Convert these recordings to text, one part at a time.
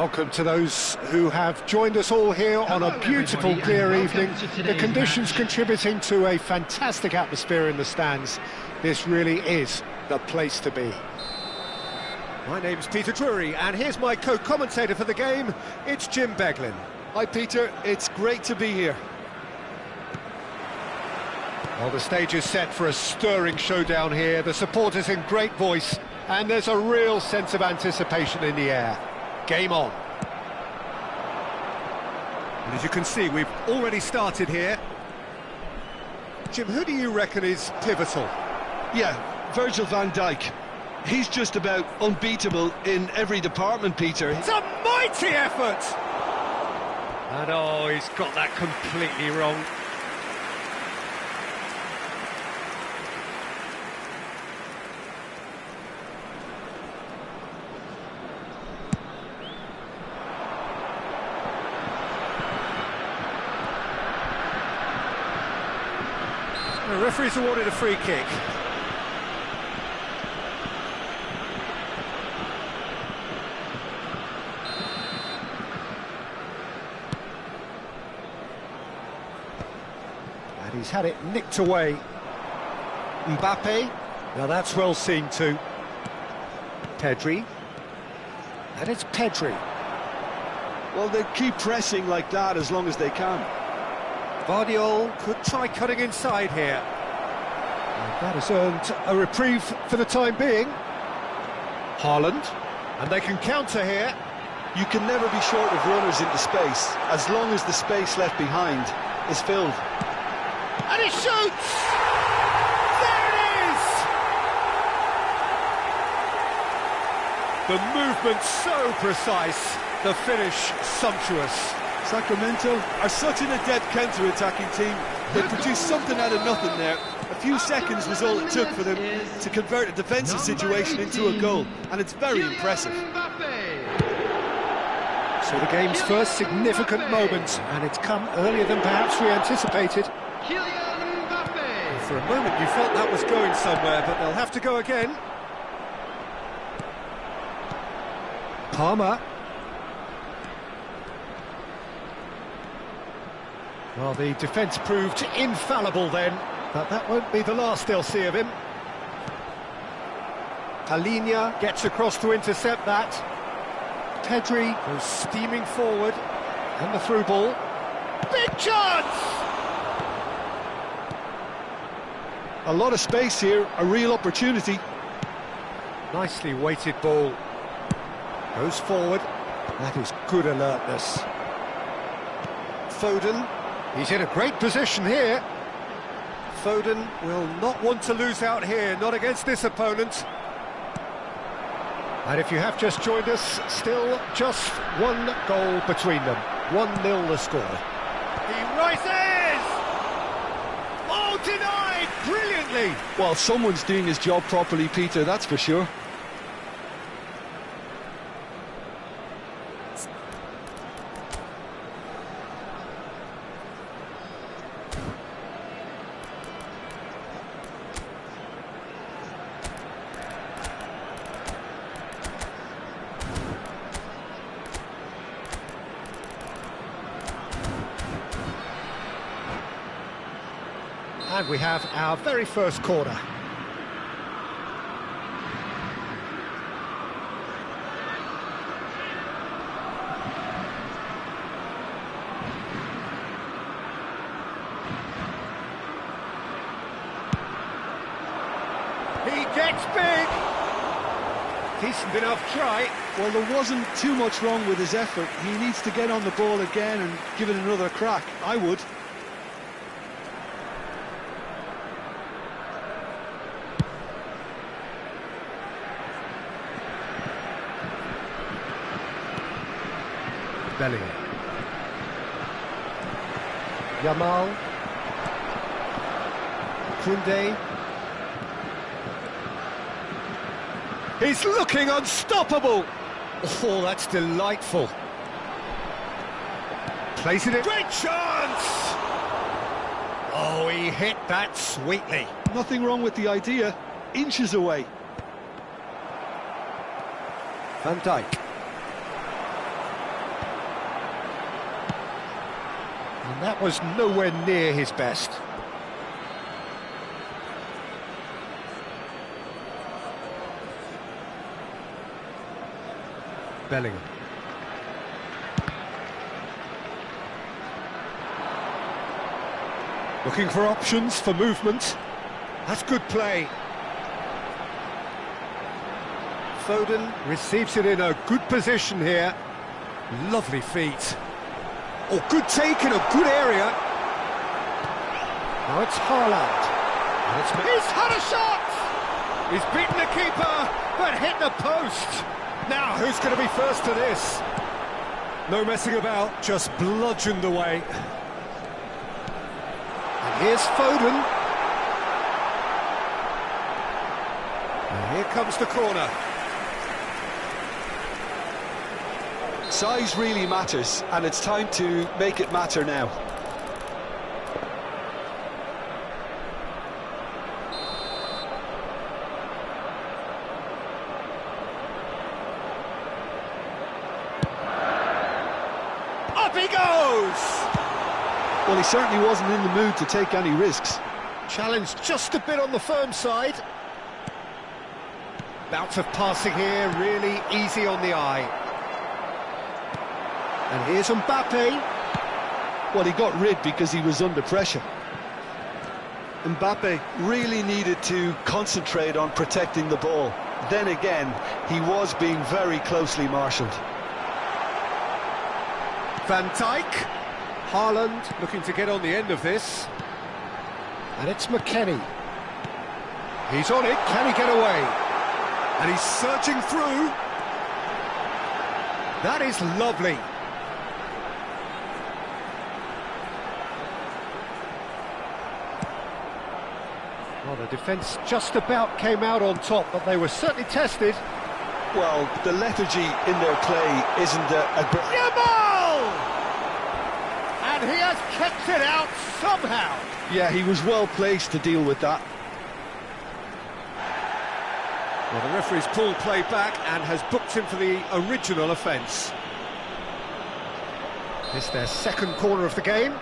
Welcome to those who have joined us all here on a beautiful, clear evening. The conditions contributing to a fantastic atmosphere in the stands. This really is the place to be. My name's Peter Drury, and here's my co-commentator for the game. It's Jim Beglin. Hi Peter, it's great to be here. Well, the stage is set for a stirring showdown here. The supporters in great voice, and there's a real sense of anticipation in the air. Game on. And as you can see, we've already started here. Jim, who do you reckon is pivotal? Yeah, Virgil van Dijk. He's just about unbeatable in every department, Peter. It's a mighty effort! And oh, he's got that completely wrong. The referee's awarded a free kick. And he's had it nicked away. Mbappe. Now that's well seen too. Pedri. And it's Pedri. Well, they keep pressing like that as long as they can. Vardiol could try cutting inside here. And that has earned a reprieve for the time being. Haaland. And they can counter here. You can never be short of runners into space, as long as the space left behind is filled. And he shoots! There it is! The movement so precise, the finish sumptuous. Sacramento are such an adept counter-attacking team. They produced something out of nothing there. A few seconds was all it took for them to convert a defensive situation into a goal, and it's very impressive. So the game's first significant moment, and it's come earlier than perhaps we anticipated. For a moment you felt that was going somewhere, but they'll have to go again. Palmer. Well, the defence proved infallible then, but that won't be the last they'll see of him. Palhinha gets across to intercept that. Pedri goes steaming forward, and the through ball. Big chance! A lot of space here, a real opportunity. Nicely weighted ball. Goes forward. That is good alertness. Foden. He's in a great position here. Foden will not want to lose out here, not against this opponent. And if you have just joined us, still just one goal between them. 1-0 the score. He rises! Oh, denied! Brilliantly! Well, someone's doing his job properly, Peter, that's for sure. And we have our very first corner. He gets big! Decent enough try. Well, there wasn't too much wrong with his effort. He needs to get on the ball again and give it another crack. I would. Bellingham. Yamal. Koundé. He's looking unstoppable! Oh, that's delightful. Plays it in. Great chance! Oh, he hit that sweetly. Nothing wrong with the idea. Inches away. Van Dijk. And that was nowhere near his best. Bellingham. Looking for options for movement. That's good play. Foden receives it in a good position here. Lovely feet. Oh, good take in a good area. Now it's Haaland. He's had a shot! He's beaten the keeper, but hit the post. Now, who's going to be first to this? No messing about, just bludgeoned away. And here's Foden. And here comes the corner. Size really matters, and it's time to make it matter now. Up he goes! Well, he certainly wasn't in the mood to take any risks. Challenge just a bit on the firm side. Bout of passing here, really easy on the eye. And here's Mbappe. Well, he got rid because he was under pressure. Mbappe really needed to concentrate on protecting the ball. Then again, he was being very closely marshalled. Van Dijk. Haaland looking to get on the end of this. And it's McKennie. He's on it, can he get away? And he's surging through. That is lovely. Well, the defence just about came out on top, but they were certainly tested. Well, the lethargy in their play isn't a Yamal! And he has kept it out somehow. Yeah, he was well placed to deal with that. Well, the referee's pulled play back and has booked him for the original offence. This is their second corner of the game.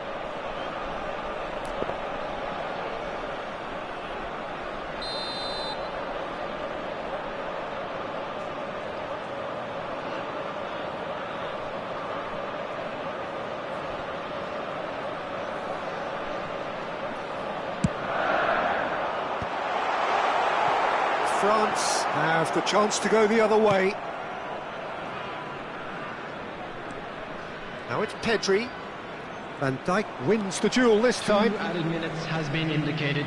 France have the chance to go the other way. Now it's Pedri. Van Dijk wins the duel this time. 2 added minutes has been indicated.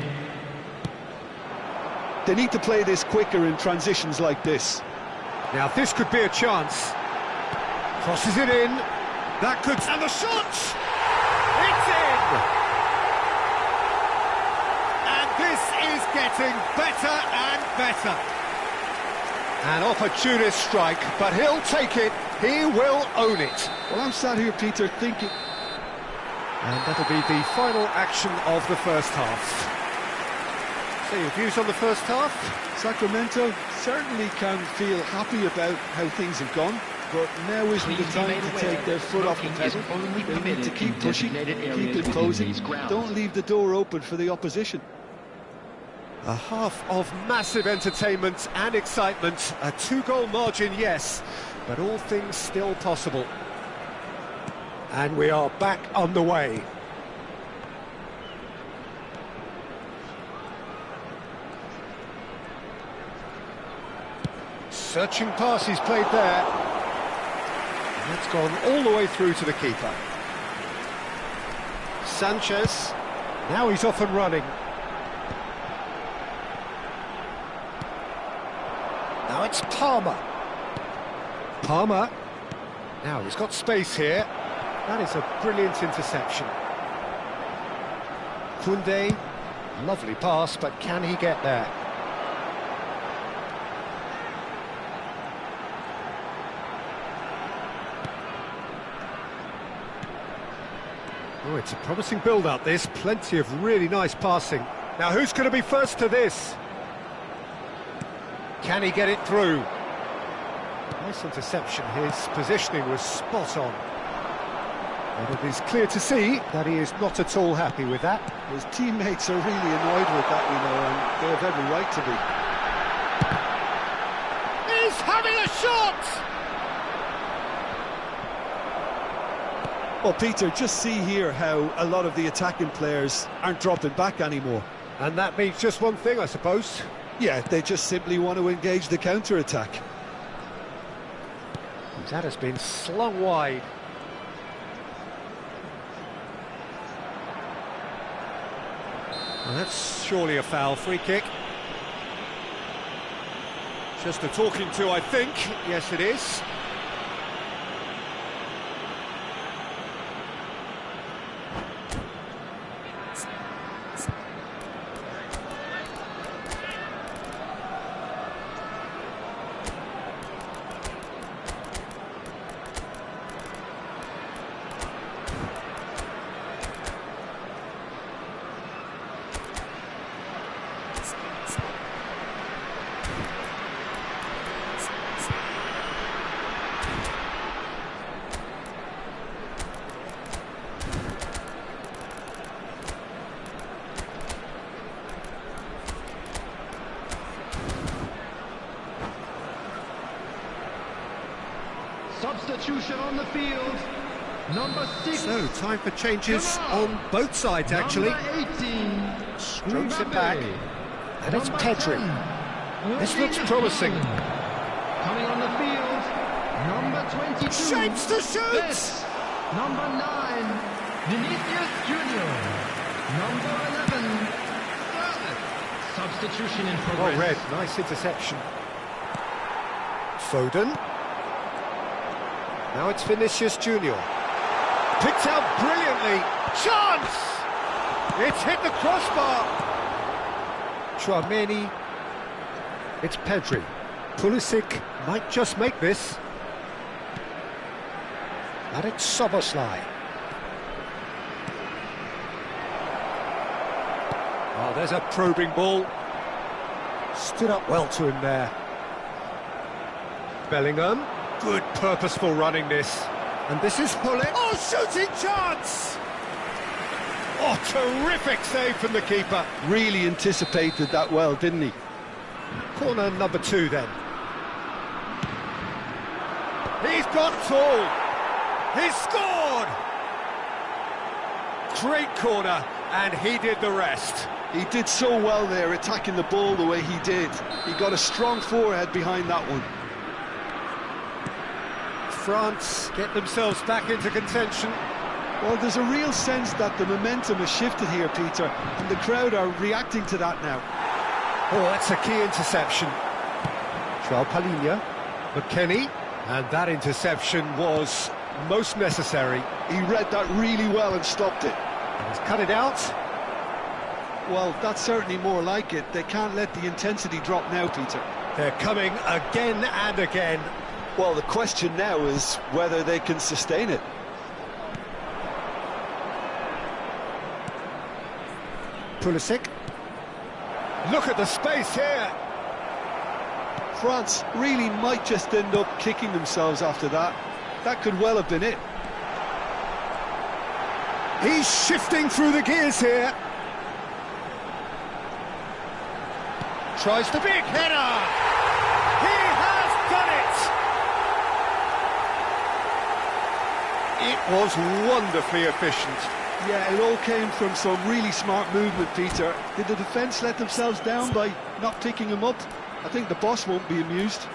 They need to play this quicker in transitions like this. Now this could be a chance. Crosses it in. That could... And the shot! It's in! And this is getting better and better. An opportunist strike, but he'll take it. He will own it. Well, I'm sat here, Peter, thinking... And that'll be the final action of the first half. So your views on the first half? Sacramento certainly can feel happy about how things have gone, but now isn't the time to take their foot off the pedal. They need to keep pushing, keep imposing, don't leave the door open for the opposition. A half of massive entertainment and excitement. A 2-goal margin, yes, but all things still possible. And we are back on the way. Searching pass he's played there. And it's gone all the way through to the keeper. Sanchez. Now he's off and running. Now it's Palmer. Palmer. Now he's got space here. That is a brilliant interception. Koundé. Lovely pass, but can he get there? Oh, it's a promising build-up, this. Plenty of really nice passing. Now, who's going to be first to this? Can he get it through? Nice interception. His positioning was spot on. But it is clear to see that he is not at all happy with that. His teammates are really annoyed with that, you know, and they have every right to be. He's having a shot! Well, Peter, just see here how a lot of the attacking players aren't dropping back anymore. And that means just one thing, I suppose. Yeah, they just simply want to engage the counter-attack. That has been slung wide. Well, that's surely a foul. Free kick. Just a talking to, I think. Yes, it is. Substitution on the field. Number 6. So, time for changes on both sides, actually. Number 18. Strokes it back. And it's Pedri. This looks promising. Coming on the field. Number 22. Shapes to shoot! Yes. Number 9. Vinicius Junior. Number 11. Substitution in progress. Well read, nice interception. Foden. Now it's Vinicius Junior. Picked out brilliantly. Chance! It's hit the crossbar. Chouameni. It's Pedri. Pulisic might just make this. And it's Soboslai. Oh, there's a probing ball. Stood up well to him there. Bellingham. Good purposeful running this. And this is Hullet. Oh, shooting chance! Oh, terrific save from the keeper. Really anticipated that well, didn't he? Corner number 2 then. He's got tall. He's scored! Great corner, and he did the rest. He did so well there, attacking the ball the way he did. He got a strong forehead behind that one. France get themselves back into contention. Well, there's a real sense that the momentum has shifted here, Peter, and the crowd are reacting to that now. Oh, that's a key interception. Joao Palhinha, McKennie, and that interception was most necessary. He read that really well and stopped it. He's cut it out. Well, that's certainly more like it. They can't let the intensity drop now, Peter. They're coming again and again. Well, the question now is whether they can sustain it. Pulisic. Look at the space here. France really might just end up kicking themselves after that. That could well have been it. He's shifting through the gears here. Tries the big header. He has done it. It was wonderfully efficient. Yeah, it all came from some really smart movement, Peter. Did the defence let themselves down by not picking him up? I think the boss won't be amused.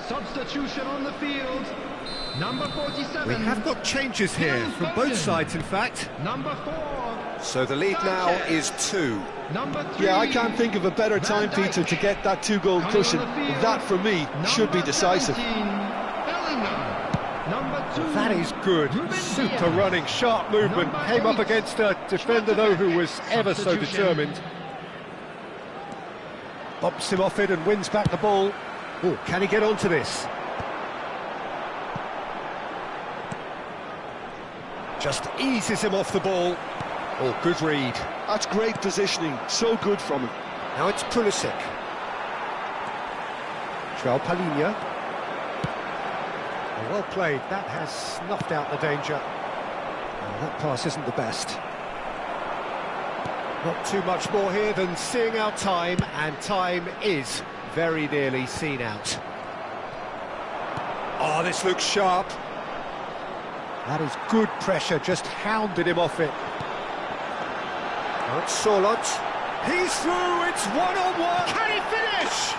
Substitution on the field. Number 47. We have got changes here from both sides, in fact. Number 4. So the lead now is 2. Number 3. Yeah, I can't think of a better time, Peter, to get that 2-goal cushion. That, for me, should be decisive. That is good. Super running, sharp movement. Came up against a defender, though, who was ever so determined. Bumps him off it and wins back the ball. Oh, can he get onto this? Just eases him off the ball. Oh, good read. That's great positioning. So good from him. Now it's Pulisic. Joao Palhinha. Well played. That has snuffed out the danger. That pass isn't the best. Not too much more here than seeing out time, and time is very nearly seen out. Oh, this looks sharp. That is good pressure, just hounded him off it. Now it's Solot. He's through, it's one-on-one. Can he finish?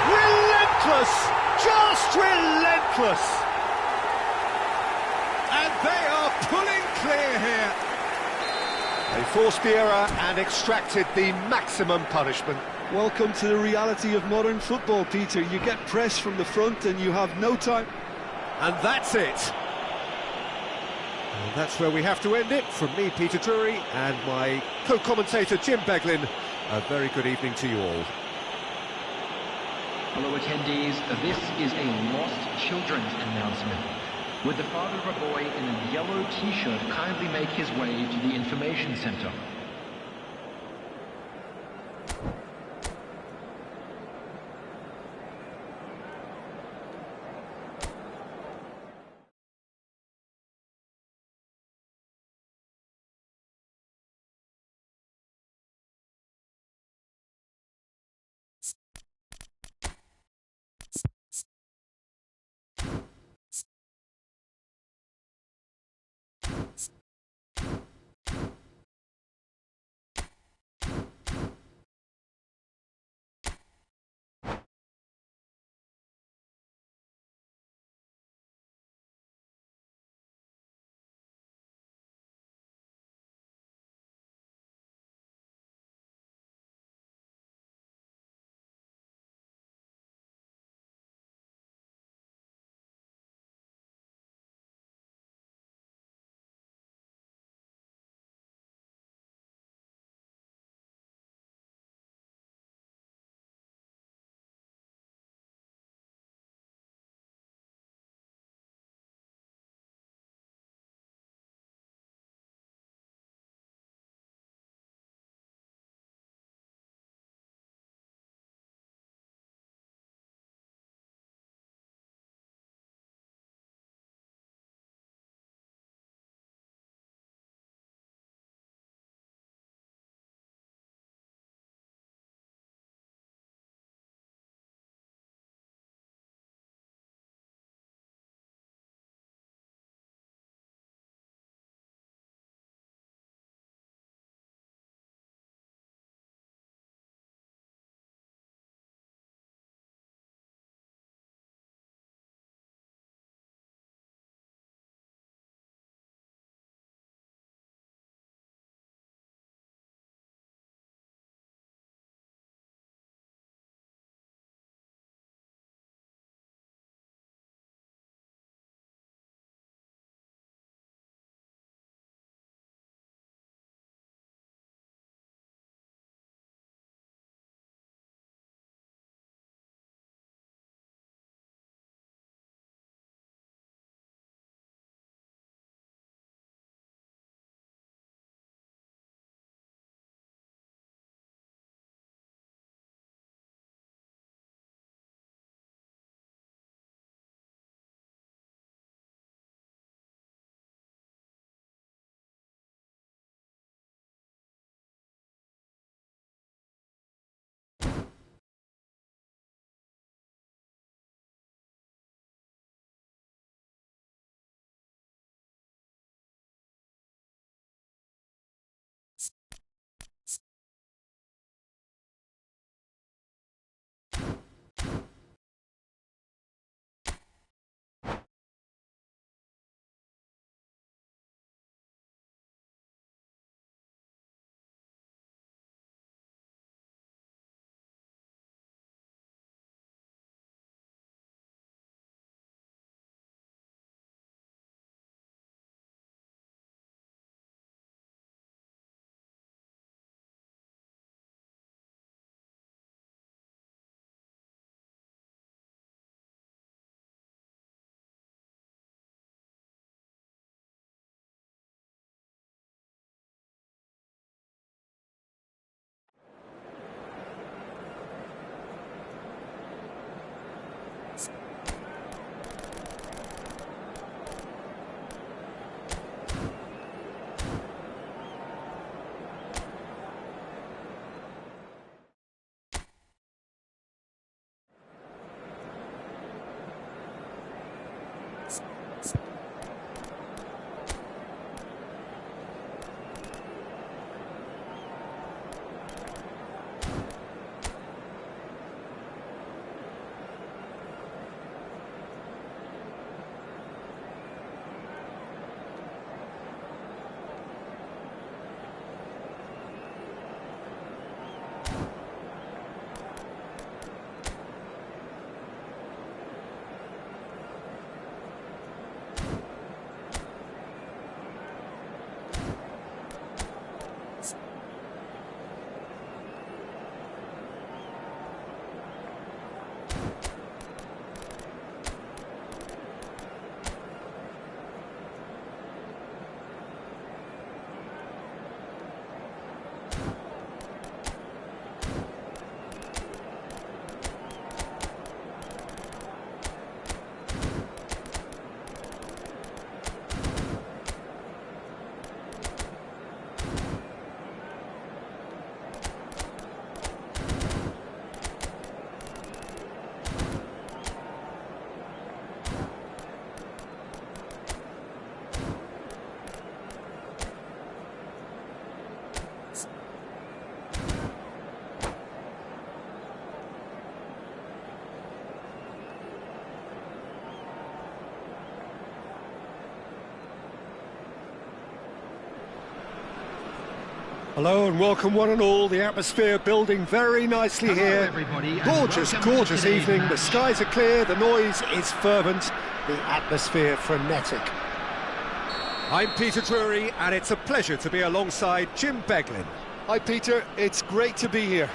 Relentless, just relentless. And they are pulling clear here. They forced the error and extracted the maximum punishment. Welcome to the reality of modern football, Peter. You get pressed from the front and you have no time. And that's it. And that's where we have to end it. From me, Peter Drury, and my co-commentator, Jim Beglin. A very good evening to you all. Hello attendees, this is a lost children's announcement. Would the father of a boy in a yellow t-shirt kindly make his way to the information center? Hello and welcome one and all. The atmosphere building very nicely here. Everybody, Gorgeous evening. The skies are clear, the noise is fervent, the atmosphere frenetic. I'm Peter Drury and it's a pleasure to be alongside Jim Beglin. Hi Peter, it's great to be here.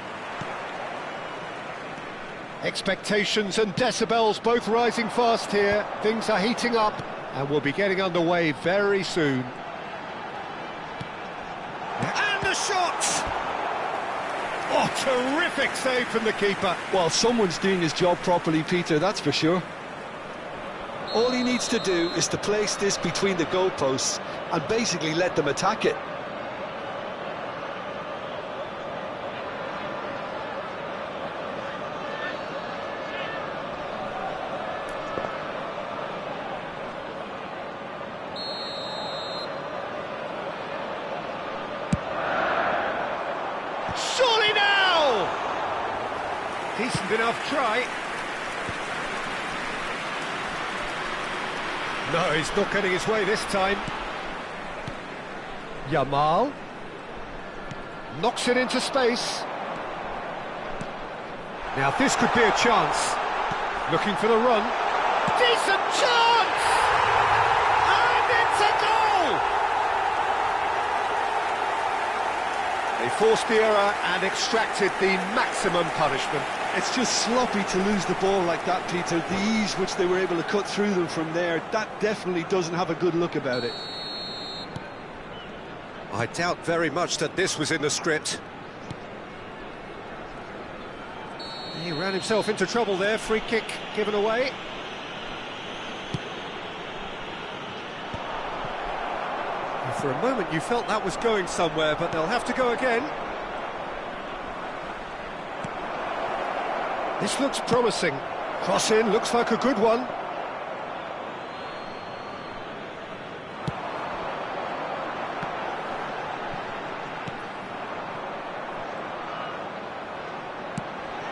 Expectations and decibels both rising fast here. Things are heating up and we'll be getting underway very soon. And the shot! Oh, terrific save from the keeper. Well, someone's doing his job properly, Peter, that's for sure. All he needs to do is to place this between the goalposts and basically let them attack it. Surely now! Decent enough try. No, he's not getting his way this time. Yamal knocks it into space. Now this could be a chance. Looking for the run. Decent chance! And it's a goal! They forced the error and extracted the maximum punishment. It's just sloppy to lose the ball like that, Peter. The ease which they were able to cut through them from there, that definitely doesn't have a good look about it. I doubt very much that this was in the script. He ran himself into trouble there, free kick given away. For a moment you felt that was going somewhere, but they'll have to go again. This looks promising. Cross in, looks like a good one.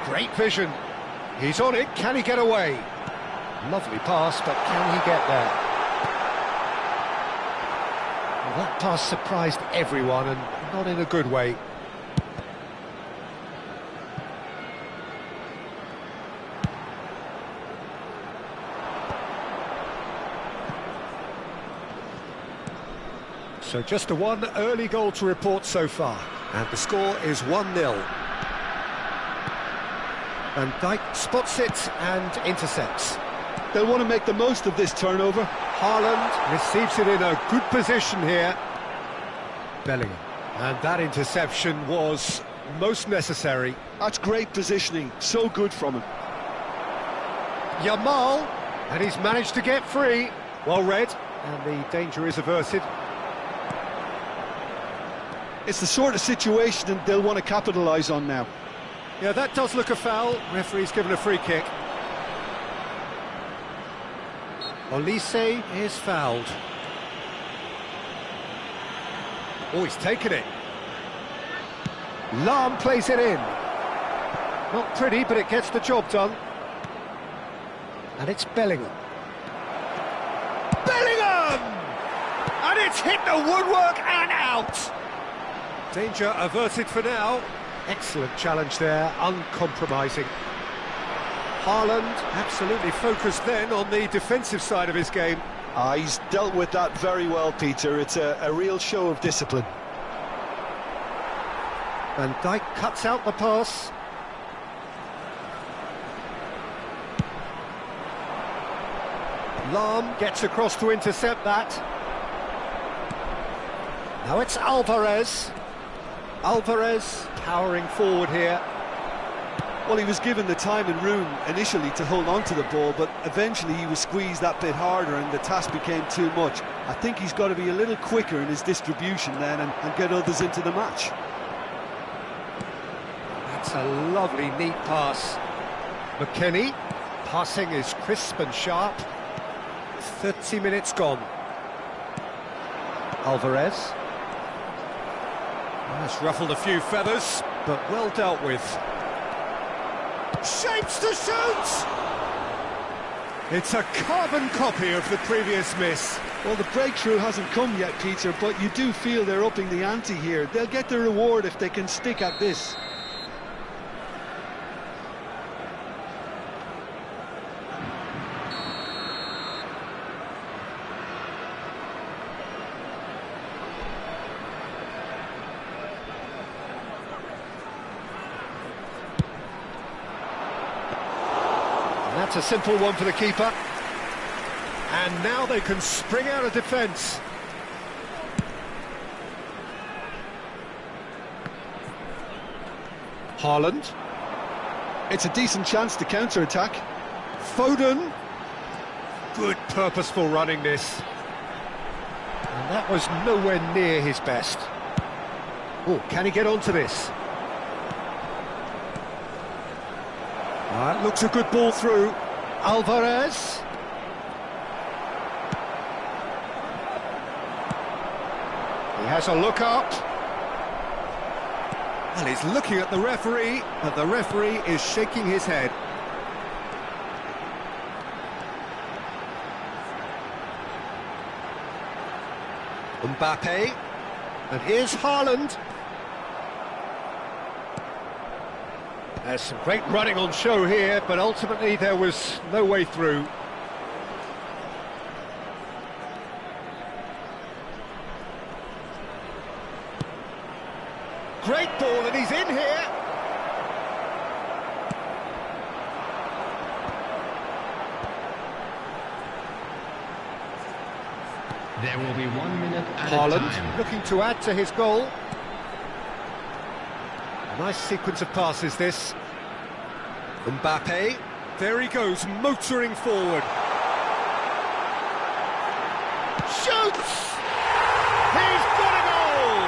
Great vision. He's on it, can he get away? Lovely pass, but can he get there? Well, that pass surprised everyone, and not in a good way. So just a one early goal to report so far, and the score is 1-0. Van Dijk spots it and intercepts. They'll want to make the most of this turnover. Haaland receives it in a good position here. Bellingham. And that interception was most necessary. That's great positioning, so good from him. Yamal, and he's managed to get free. Well read, and the danger is averted. It's the sort of situation they'll want to capitalise on now. Yeah, that does look a foul. Referee's given a free kick. Olise is fouled. Oh, he's taken it. Lahm plays it in. Not pretty, but it gets the job done. And it's Bellingham. Bellingham! And it's hit the woodwork and out! Danger averted for now. Excellent challenge there, uncompromising. Haaland absolutely focused then on the defensive side of his game. He's dealt with that very well, Peter. It's a real show of discipline. Van Dijk cuts out the pass. Lahm gets across to intercept that. Now it's Alvarez. Alvarez powering forward here. Well, he was given the time and room initially to hold on to the ball, but eventually he was squeezed that bit harder and the task became too much. I think he's got to be a little quicker in his distribution then and get others into the match. That's a lovely, neat pass. McKennie, passing is crisp and sharp. 30 minutes gone. Alvarez. That's ruffled a few feathers, but well dealt with. Shapes to shoot! It's a carbon copy of the previous miss. Well, the breakthrough hasn't come yet, Peter, but you do feel they're upping the ante here. They'll get the reward if they can stick at this. That's a simple one for the keeper. And now they can spring out of defence. Haaland. It's a decent chance to counter-attack. Foden. Good purposeful running this. And that was nowhere near his best. Oh, can he get onto this? That looks a good ball through. Alvarez. He has a look up. And he's looking at the referee, but the referee is shaking his head. Mbappe. And here's Haaland. There's some great running on show here, but ultimately there was no way through. Great ball, and he's in here. There will be 1 minute at Haaland a time. looking to add to his goal. Nice sequence of passes, this. Mbappe. There he goes, motoring forward. Shoots! He's got a goal!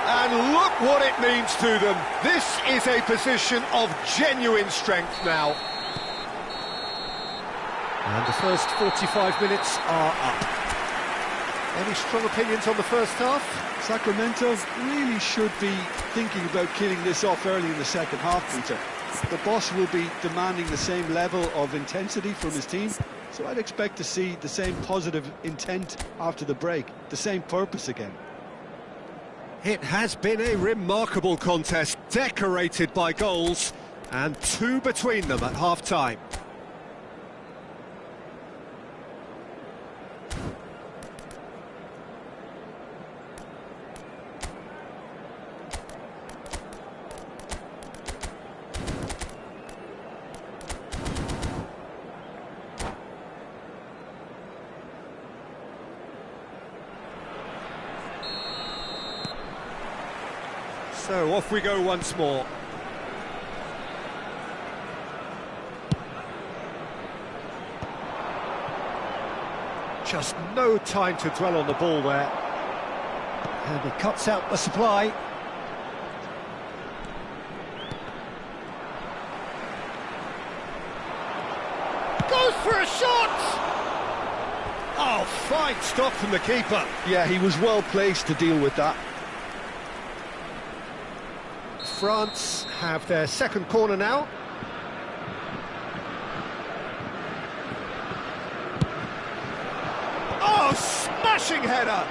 And look what it means to them. This is a position of genuine strength now. And the first 45 minutes are up. Any strong opinions on the first half? Sacramento really should be thinking about killing this off early in the second half, Peter. The boss will be demanding the same level of intensity from his team, so I'd expect to see the same positive intent after the break, the same purpose again. It has been a remarkable contest, decorated by goals, and two between them at half-time. So off we go once more. Just no time to dwell on the ball there. And he cuts out the supply. Goes for a shot! Oh, fine stop from the keeper. Yeah, he was well placed to deal with that. France have their second corner now. Oh, smashing header!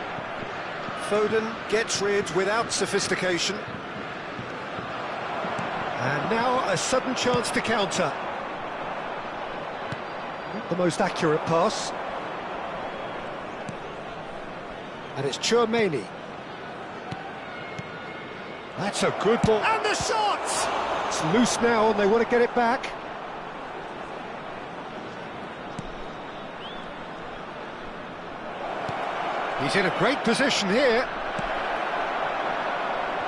Foden gets rid without sophistication. And now a sudden chance to counter. Not the most accurate pass. And it's Tchouaméni. That's a good ball. And the shot! It's loose now and they want to get it back. He's in a great position here.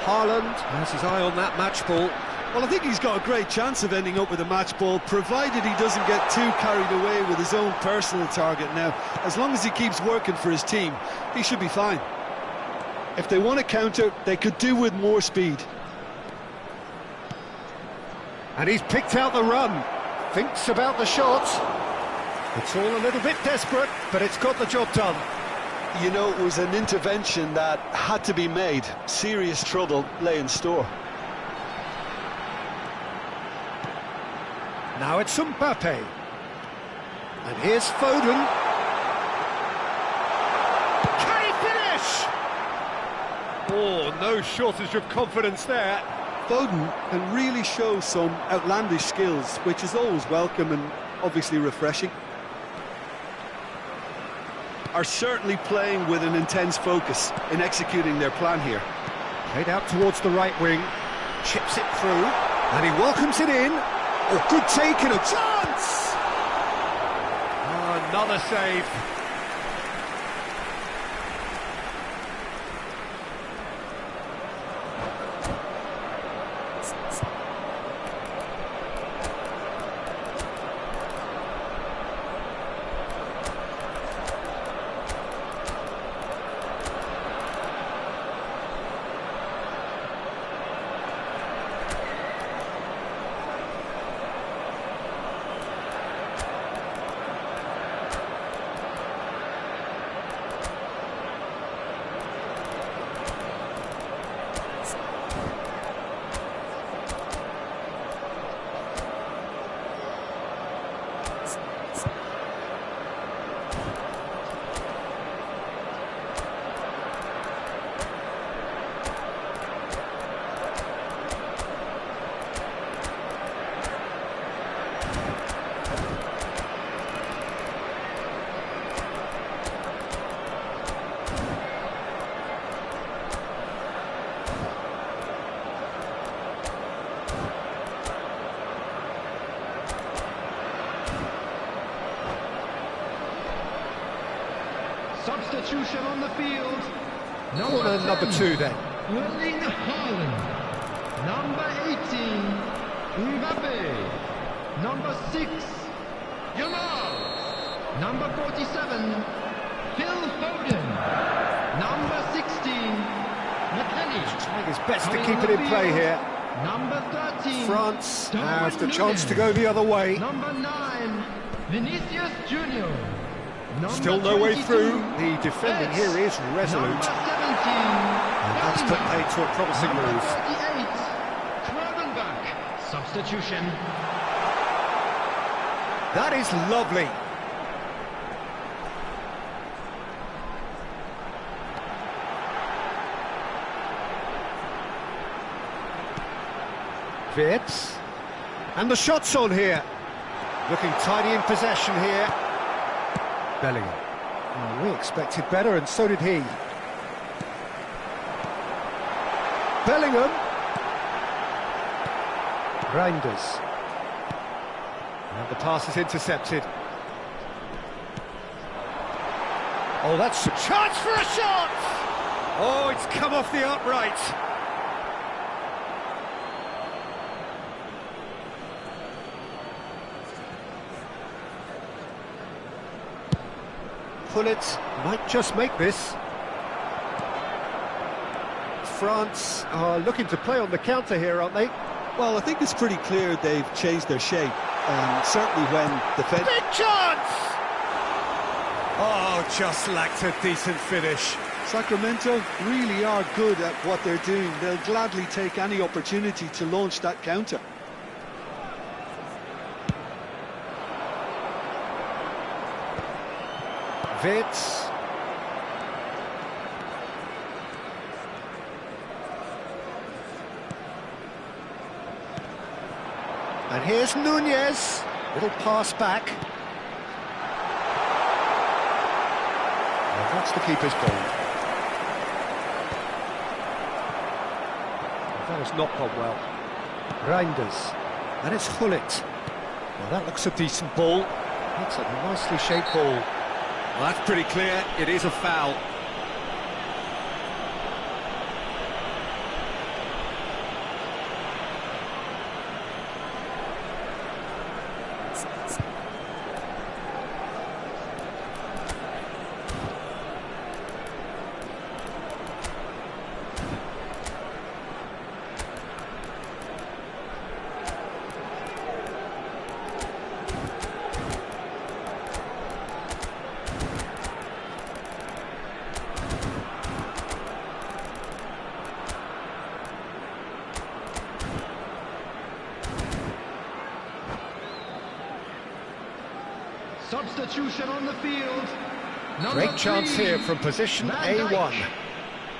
Haaland has his eye on that match ball. Well, I think he's got a great chance of ending up with a match ball, provided he doesn't get too carried away with his own personal target now. As long as he keeps working for his team, he should be fine. If they want to counter, they could do with more speed. And he's picked out the run. Thinks about the shot. It's all a little bit desperate, but it's got the job done. You know, it was an intervention that had to be made. Serious trouble lay in store. Now it's Mbappe. And here's Foden. Can he finish? Oh, no shortage of confidence there. Foden can really show some outlandish skills, which is always welcome and obviously refreshing. Are certainly playing with an intense focus in executing their plan here. Played out towards the right wing, chips it through, and he welcomes it in. Oh, good take and a chance! Oh, another save. Substitution on the field. Number 2 then. Erling Haaland. Number 18, Mbappe. Number 6, Yamal. Number 47, Phil Foden. Number 16, McKennie. Trying his best to keep it in play here. Number 13, France have the chance to go the other way. Number 9, Vinicius Junior. Still no way through. The defending here is resolute. Number 17, And that's put paid to a promising move. 38, Kravenbach. Substitution. That is lovely. Wirtz. And the shot's on here. Looking tidy in possession here. Bellingham. Oh, we expected better, and so did he. Bellingham. Reinders. And the pass is intercepted. Oh, that's a chance for a shot! Oh, it's come off the upright. Pullet might just make this. France are looking to play on the counter here, aren't they? Well, I think it's pretty clear they've changed their shape, certainly when defending. Big chance! Oh, just lacked a decent finish. Sacramento really are good at what they're doing. They'll gladly take any opportunity to launch that counter. Wirtz. And here's Nunez. Little pass back. And that's the keeper's ball. That has not gone well. Reinders. And it's Gullit. Well, that looks a decent ball. That's a nicely shaped ball. Well, that's pretty clear. It is a foul. Substitution on the field. Number Great chance 3, here from position Van Dijk. A1.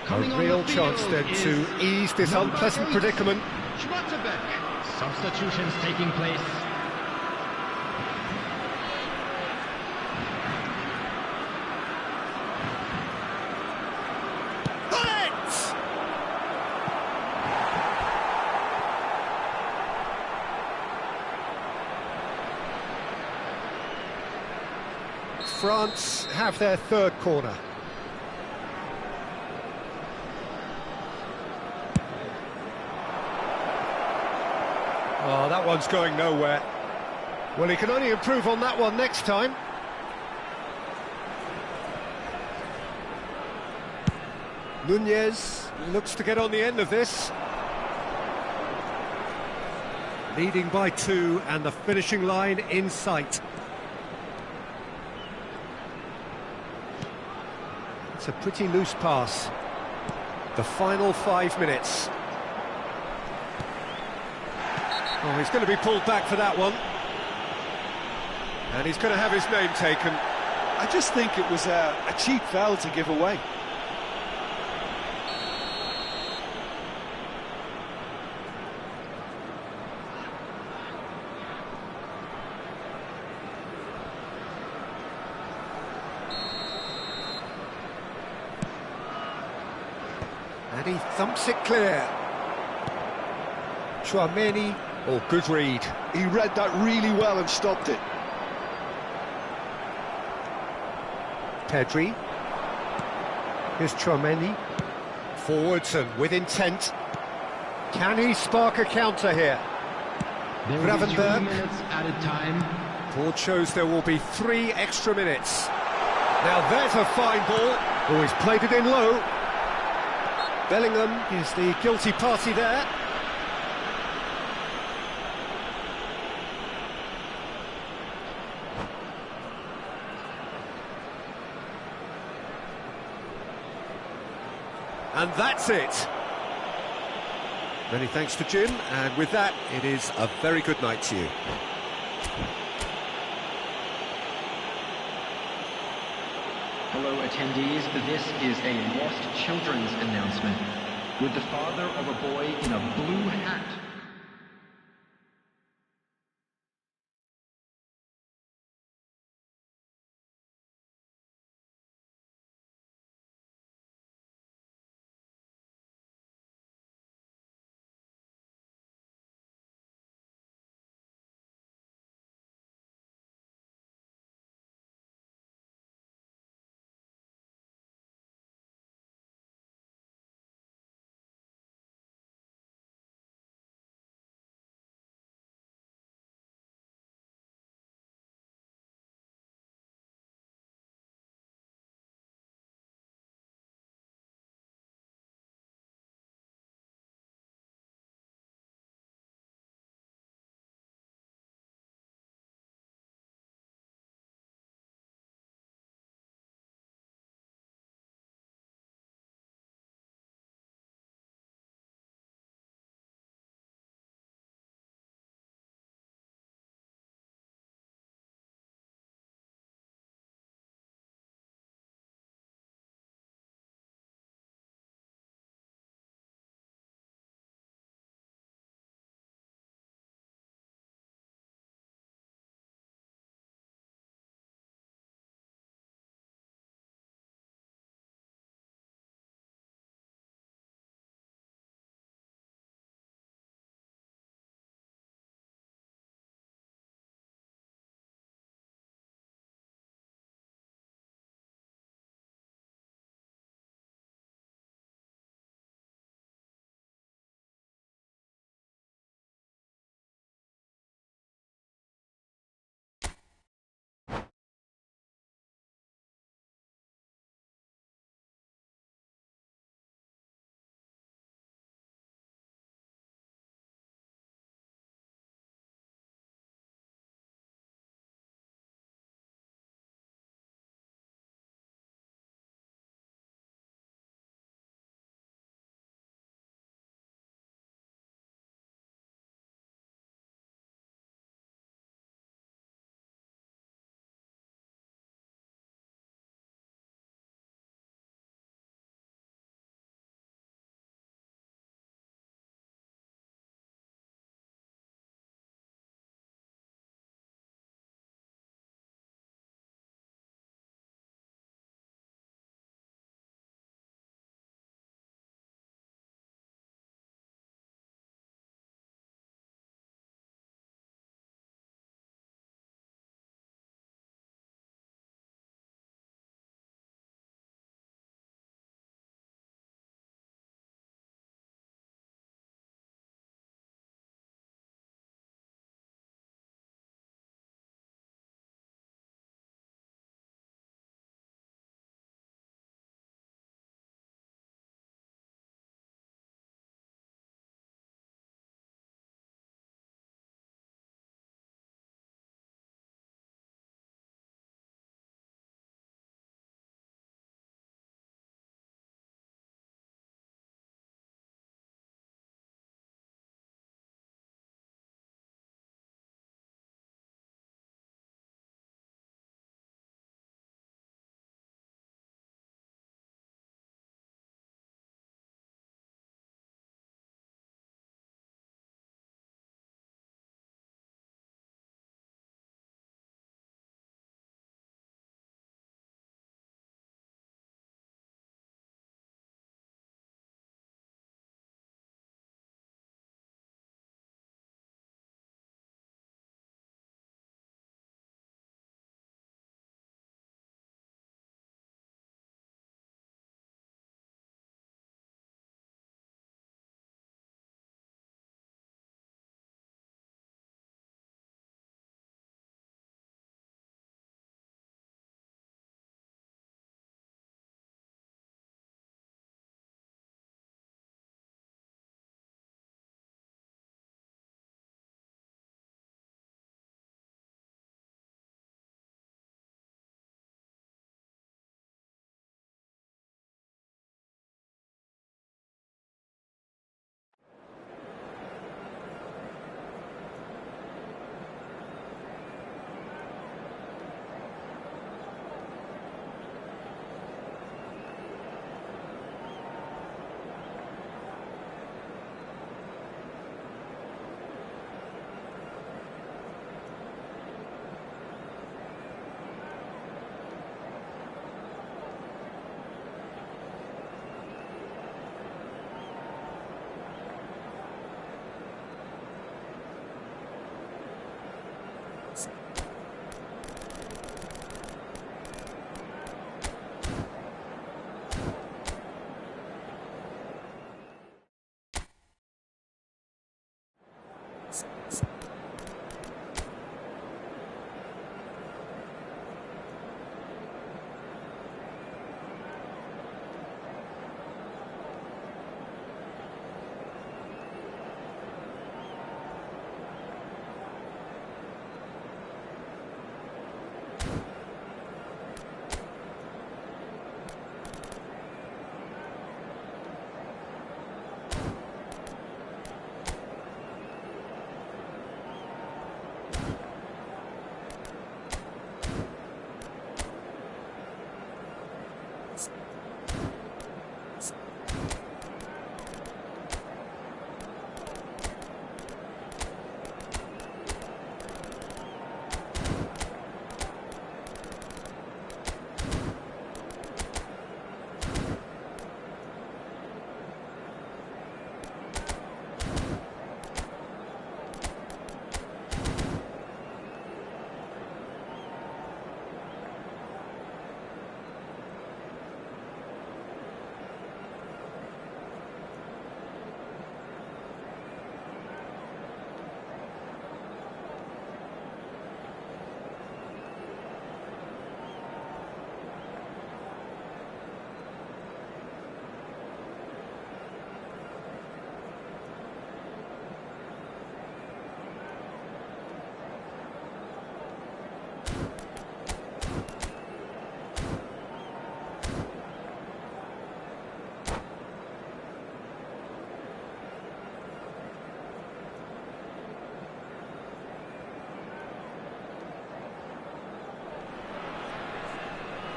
Coming A on real the chance field then to is ease this number unpleasant 8, predicament. Schwarzenbeck. Substitutions taking place. Got it! France have their third corner. Oh, that one's going nowhere. Well, he can only improve on that one next time. Nunez looks to get on the end of this. Leading by 2 and the finishing line in sight. It's a pretty loose pass. The final 5 minutes. Oh, he's going to be pulled back for that one. And he's going to have his name taken. I just think it was a cheap foul to give away. And he thumps it clear. Chouameni, oh, good read. He read that really well and stopped it. Pedri. Here's Chouameni. Forwards and with intent. Can he spark a counter here? There will be 3 Gravenberg. minutes added time. Board shows there will be 3 extra minutes. Now there's a fine ball. Oh, he's played it in low. Bellingham is the guilty party there. And that's it. Many thanks to Jim, and with that, it is a very good night to you. Hello attendees, this is a lost children's announcement with the father of a boy in a blue hat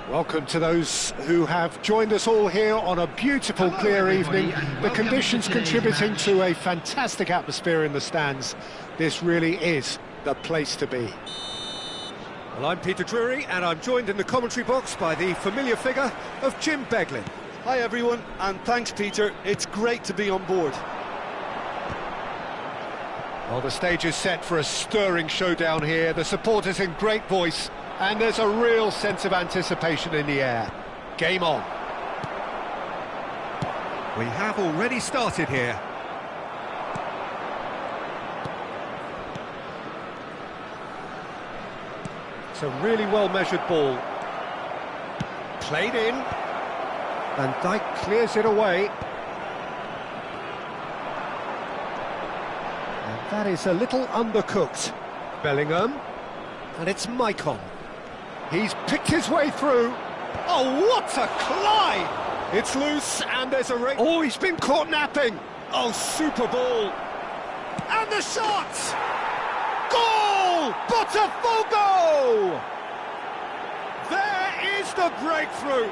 Welcome to those who have joined us all here on a beautiful, clear evening. The conditions contributing to a fantastic atmosphere in the stands. This really is the place to be. Well, I'm Peter Drury, and I'm joined in the commentary box by the familiar figure of Jim Beglin. Hi everyone, and thanks Peter, it's great to be on board. Well, the stage is set for a stirring showdown here. The supporters in great voice, and there's a real sense of anticipation in the air. Game on. We have already started here. It's a really well-measured ball. Played in. Van Dijk clears it away. And that is a little undercooked. Bellingham. And it's Maicon. He's picked his way through. Oh, what a climb! It's loose, and there's a ring. Oh, he's been caught napping. Oh, super ball. And the shot! Goal! Botafogo! There is the breakthrough.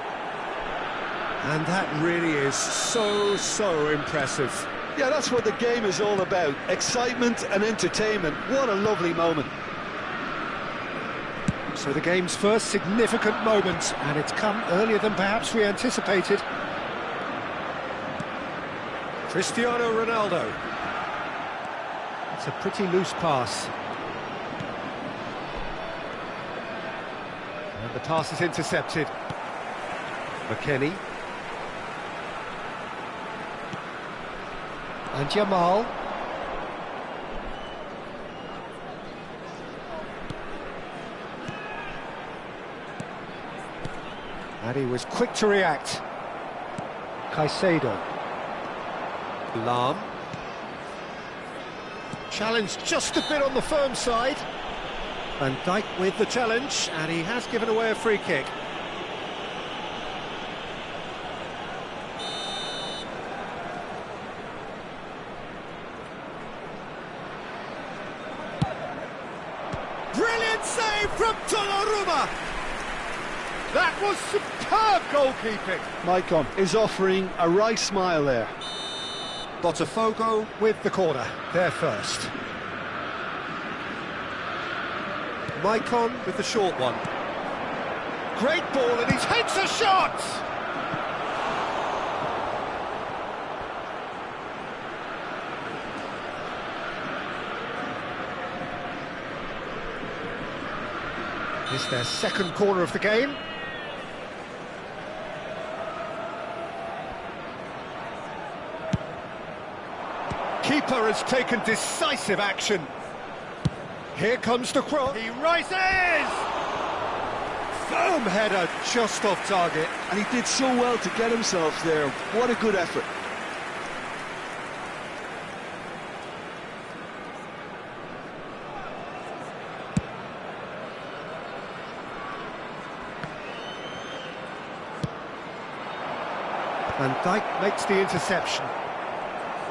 And that really is so impressive. Yeah, that's what the game is all about. Excitement and entertainment. What a lovely moment. So the game's first significant moment, and it's come earlier than perhaps we anticipated. Cristiano Ronaldo. It's a pretty loose pass. And the pass is intercepted. McKennie. And Jamal. And he was quick to react. Caicedo. Lam. Challenged just a bit on the firm side. Van Dijk with the challenge, and he has given away a free kick. Brilliant save from Donnarumma! That was superb goalkeeping. Maicon is offering a right smile there. Botafogo with the corner, there first. Maicon with the short one. Great ball, and he takes a shot! It's their second corner of the game. Keeper has taken decisive action. Here comes the cross. He rises! Firm header, just off target. And he did so well to get himself there. What a good effort. Van Dijk makes the interception.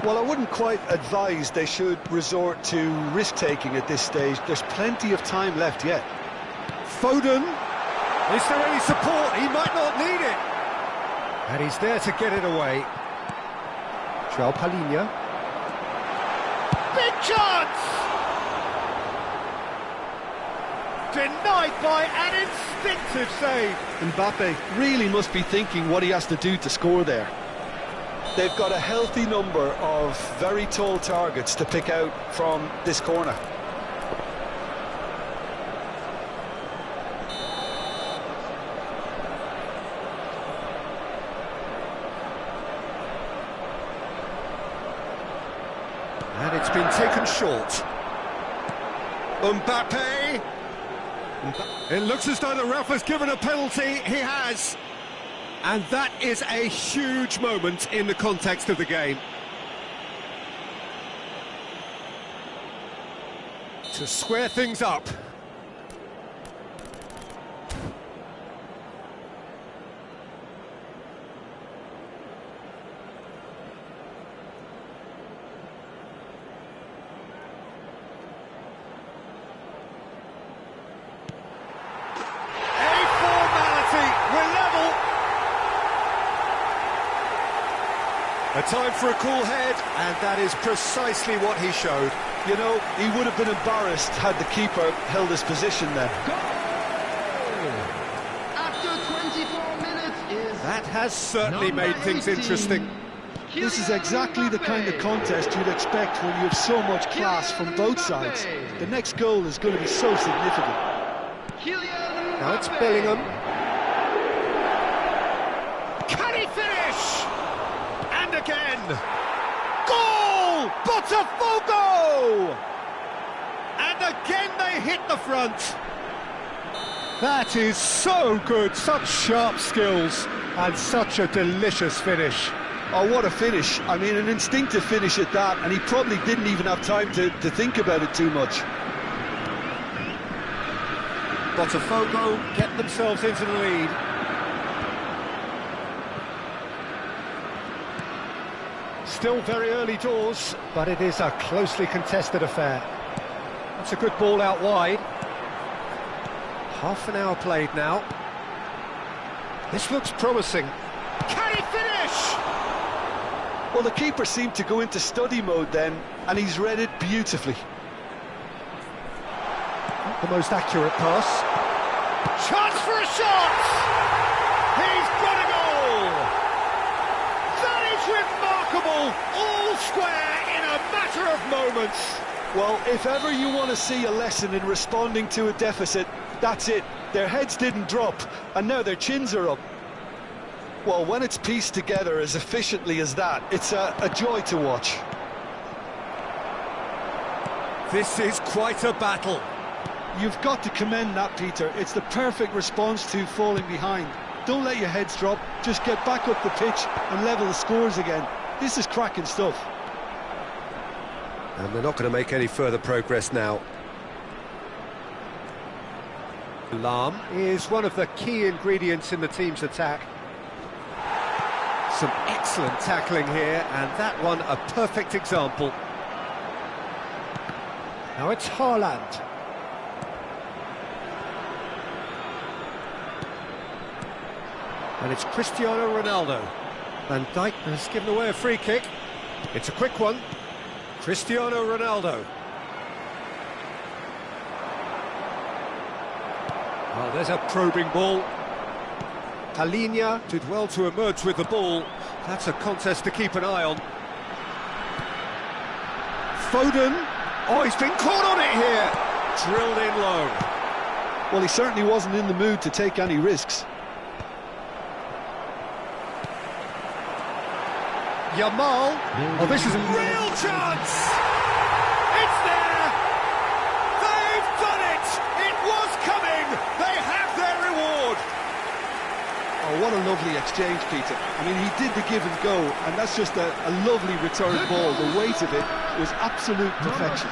Well, I wouldn't quite advise they should resort to risk-taking at this stage. There's plenty of time left yet. Foden. Is there any support? He might not need it. And he's there to get it away. João Palhinha. Big chance! Denied by an instinctive save. Mbappe really must be thinking what he has to do to score there. They've got a healthy number of very tall targets to pick out from this corner. And it's been taken short. Mbappe. It looks as though the ref has given a penalty. He has. And that is a huge moment in the context of the game. To square things up. A time for a cool head, and that is precisely what he showed. You know, he would have been embarrassed had the keeper held his position there. After 24 minutes is... That has certainly made things interesting. This is exactly the kind of contest you'd expect when you have so much class from both sides. The next goal is going to be so significant. Now it's Bellingham. Can he finish? And again! Goal! Botafogo! And again they hit the front. That is so good, such sharp skills, and such a delicious finish. Oh, what a finish. I mean, an instinctive finish at that, and he probably didn't even have time to think about it too much. Botafogo get themselves into the lead. Still very early doors, but it is a closely contested affair. That's a good ball out wide. Half an hour played now. This looks promising. Can he finish? Well, the keeper seemed to go into study mode then, and he's read it beautifully. Not the most accurate pass. Chance for a shot! He's got a goal! That is remarkable! All square in a matter of moments. Well, if ever you want to see a lesson in responding to a deficit, that's it. Their heads didn't drop, and now their chins are up. Well, when it's pieced together as efficiently as that, it's a joy to watch. This is quite a battle. You've got to commend that, Peter. It's the perfect response to falling behind. Don't let your heads drop, just get back up the pitch and level the scores again. This is cracking stuff. And they're not going to make any further progress now. Lahm is one of the key ingredients in the team's attack. Some excellent tackling here, and that one a perfect example. Now it's Haaland. And it's Cristiano Ronaldo. Van Dijk has given away a free kick. It's a quick one. Cristiano Ronaldo. Oh, there's a probing ball. Palhinha did well to emerge with the ball. That's a contest to keep an eye on. Foden. Oh, he's been caught on it here. Drilled in low. Well, he certainly wasn't in the mood to take any risks. Yamal. Oh, this is a real chance! It's there! They've done it! It was coming! They have their reward! Oh, what a lovely exchange, Peter. I mean, he did the give and go, and that's just a lovely return ball. The weight of it was absolute perfection.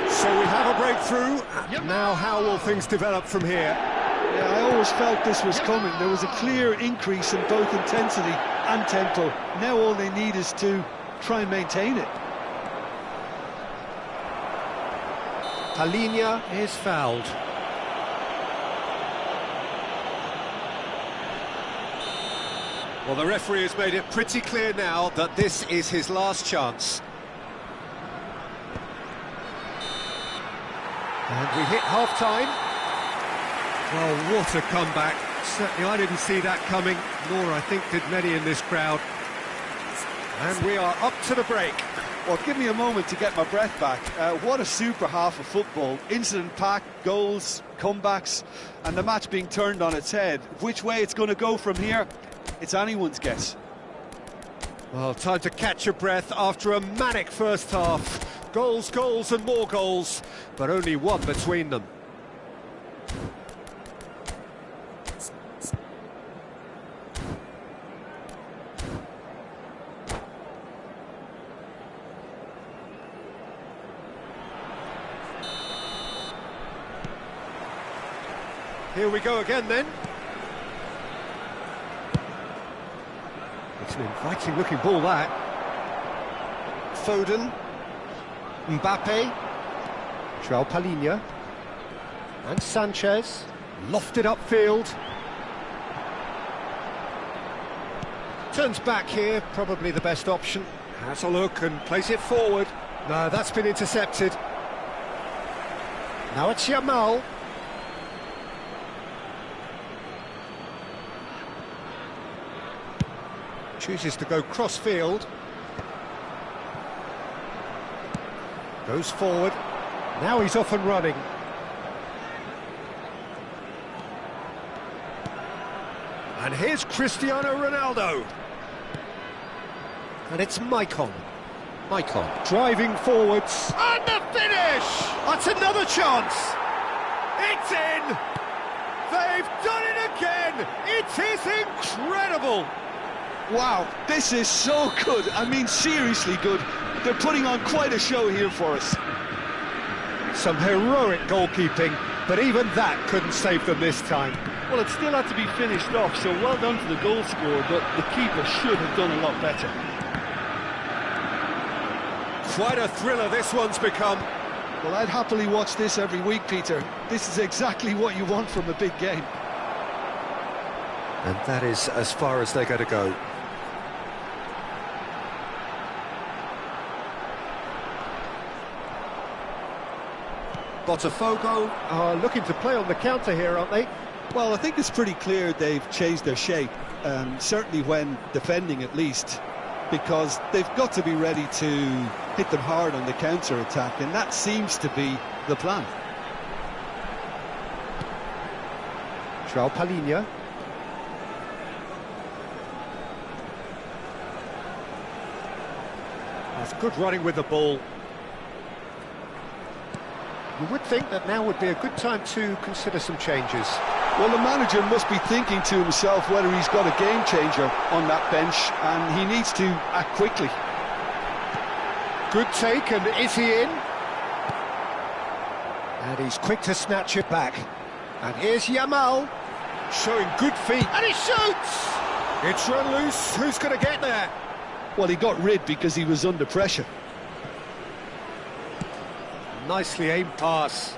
So we have a breakthrough. Now how will things develop from here? Yeah, I always felt this was coming. There was a clear increase in both intensity and tempo. Now all they need is to try and maintain it. Palhinha is fouled. Well, the referee has made it pretty clear now that this is his last chance. And we hit half-time. Oh, what a comeback. Certainly I didn't see that coming, nor I think did many in this crowd. And we are up to the break. Well, give me a moment to get my breath back. What a super half of football. Incident-packed, goals, comebacks, and the match being turned on its head. Which way it's going to go from here, it's anyone's guess. Well, time to catch your breath after a manic first half. Goals, goals and more goals, but only one between them. Here we go again then. It's an inviting looking ball, that. Foden. Mbappe. João Palhinha. And Sanchez. Lofted upfield. Turns back here, probably the best option. Has a look and plays it forward. No, that's been intercepted. Now it's Yamal. Chooses to go cross-field. Goes forward. Now he's off and running. And here's Cristiano Ronaldo. And it's Maicon. Maicon driving forwards. And the finish! That's another chance! It's in! They've done it again! It is incredible! Wow, this is so good. I mean, seriously good. They're putting on quite a show here for us. Some heroic goalkeeping, but even that couldn't save them this time. Well, it still had to be finished off, so well done to the goal scorer, but the keeper should have done a lot better. Quite a thriller this one's become. Well, I'd happily watch this every week, Peter. This is exactly what you want from a big game. And that is as far as they're going to go. Botafogo are looking to play on the counter here, aren't they? Well, I think it's pretty clear they've changed their shape, certainly when defending at least, because they've got to be ready to hit them hard on the counter-attack, and that seems to be the plan. João Palhinha. That's good running with the ball. You would think that now would be a good time to consider some changes. Well, the manager must be thinking to himself whether he's got a game changer on that bench, and he needs to act quickly. Good take, and is he in? And he's quick to snatch it back. And here's Yamal, showing good feet. And he shoots! It's run loose. Who's going to get there? Well, he got rid because he was under pressure. Nicely aimed pass.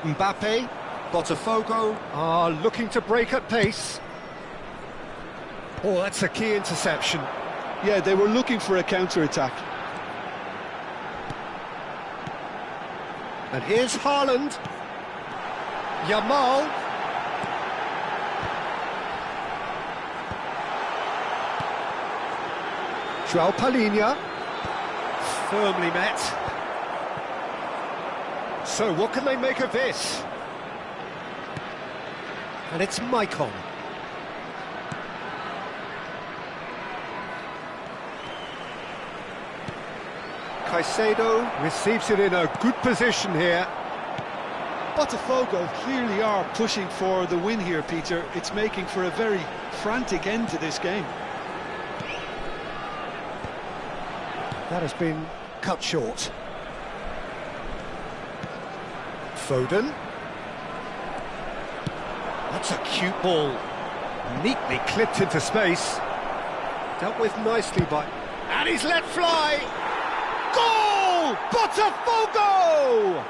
Mbappe, Botafogo are looking to break at pace. Oh, that's a key interception. Yeah, they were looking for a counter-attack. And here's Haaland. Yamal. João Palhinha. Firmly met. So what can they make of this? And it's Maicon. Caicedo receives it in a good position here. Botafogo clearly are pushing for the win here, Peter. It's making for a very frantic end to this game. That has been cut short. Foden. That's a cute ball. Neatly clipped into space. Dealt with nicely by... And he's let fly! Goal! Botafogo!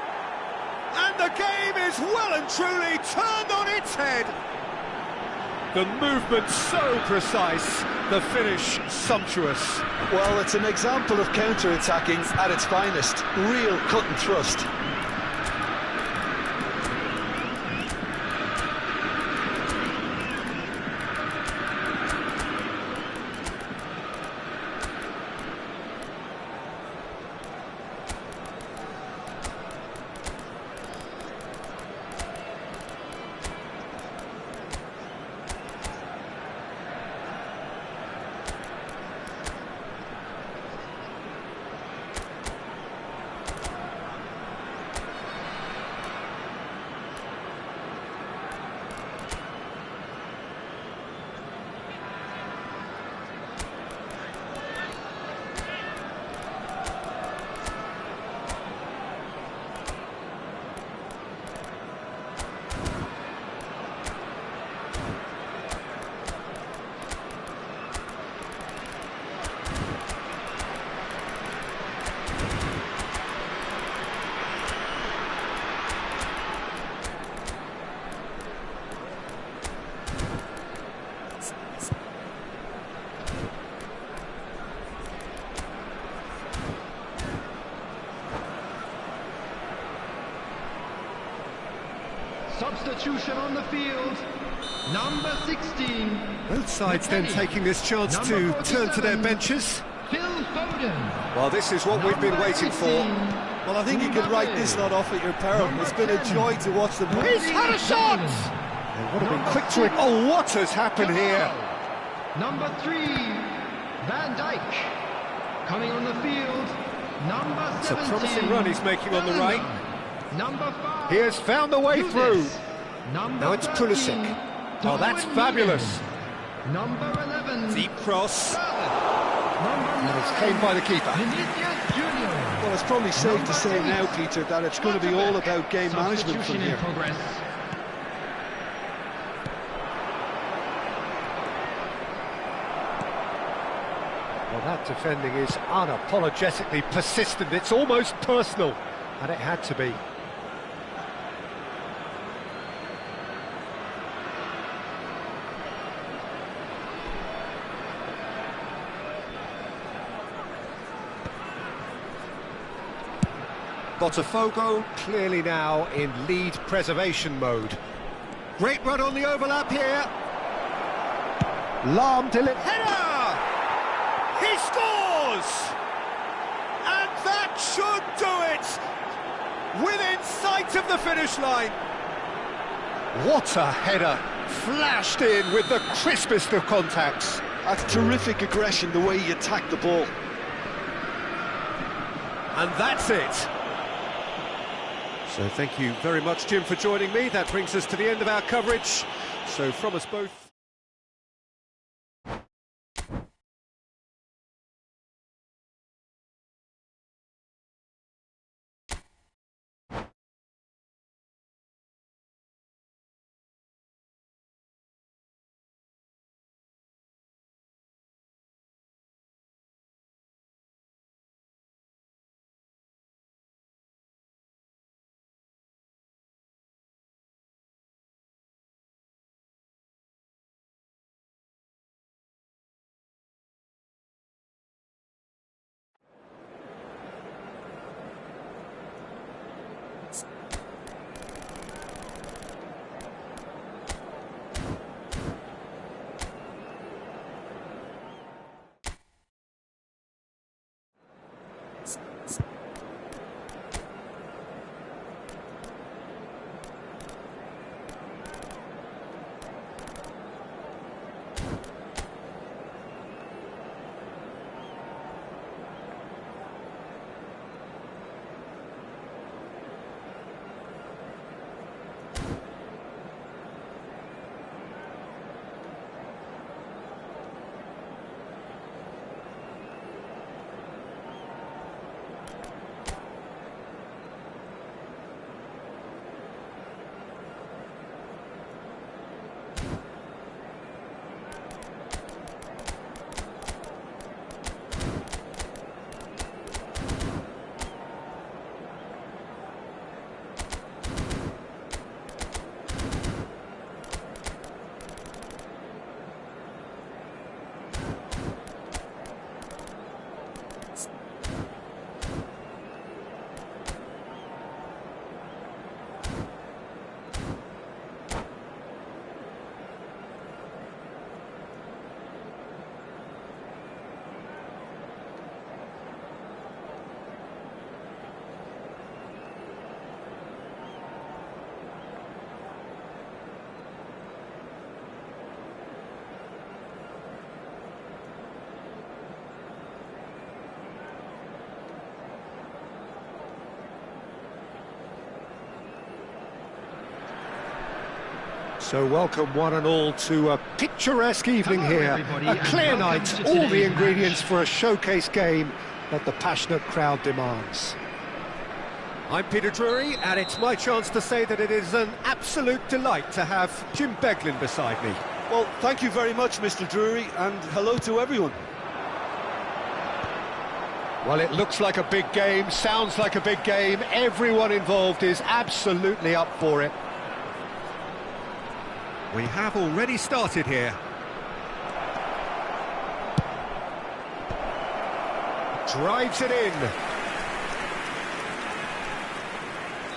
And the game is well and truly turned on its head. The movement so precise, the finish sumptuous. Well, it's an example of counter-attacking at its finest. Real cut and thrust. Substitution on the field, number 16. Both sides then taking this chance to turn to their benches. Phil Foden. Well, this is what we've been waiting for. Well, I think you can write this lot off at your peril. It's been a joy to watch them. He's had a shot! They would have been quick to it. Oh, what has happened here? Number 3, Van Dijk. Coming on the field, number 17. It's a promising run he's making on the right. Number 5. He has found the way through. Now it's Pulisic. Oh, that's fabulous. Number 11. Deep cross. Number And it's claimed by the keeper. Vinicius Junior. Well, it's probably safe to say now, Peter, that it's going to be all about game management from here. Progress. Well, that defending is unapologetically persistent. It's almost personal. And it had to be. Botafogo clearly now in lead preservation mode. Great run on the overlap here. Lahm header! He scores! And that should do it! Within sight of the finish line. What a header! Flashed in with the crispest of contacts. That's terrific aggression, the way he attacked the ball. And that's it. So thank you very much, Jim, for joining me. That brings us to the end of our coverage. So from us both... So welcome one and all to a picturesque evening here, everybody, a clear and welcome night, to all the today's ingredients match. for a showcase game that the passionate crowd demands. I'm Peter Drury, and it's my chance to say that it is an absolute delight to have Jim Beglin beside me. Well, thank you very much, Mr. Drury, and hello to everyone. Well, it looks like a big game, sounds like a big game, everyone involved is absolutely up for it. We have already started here. Drives it in.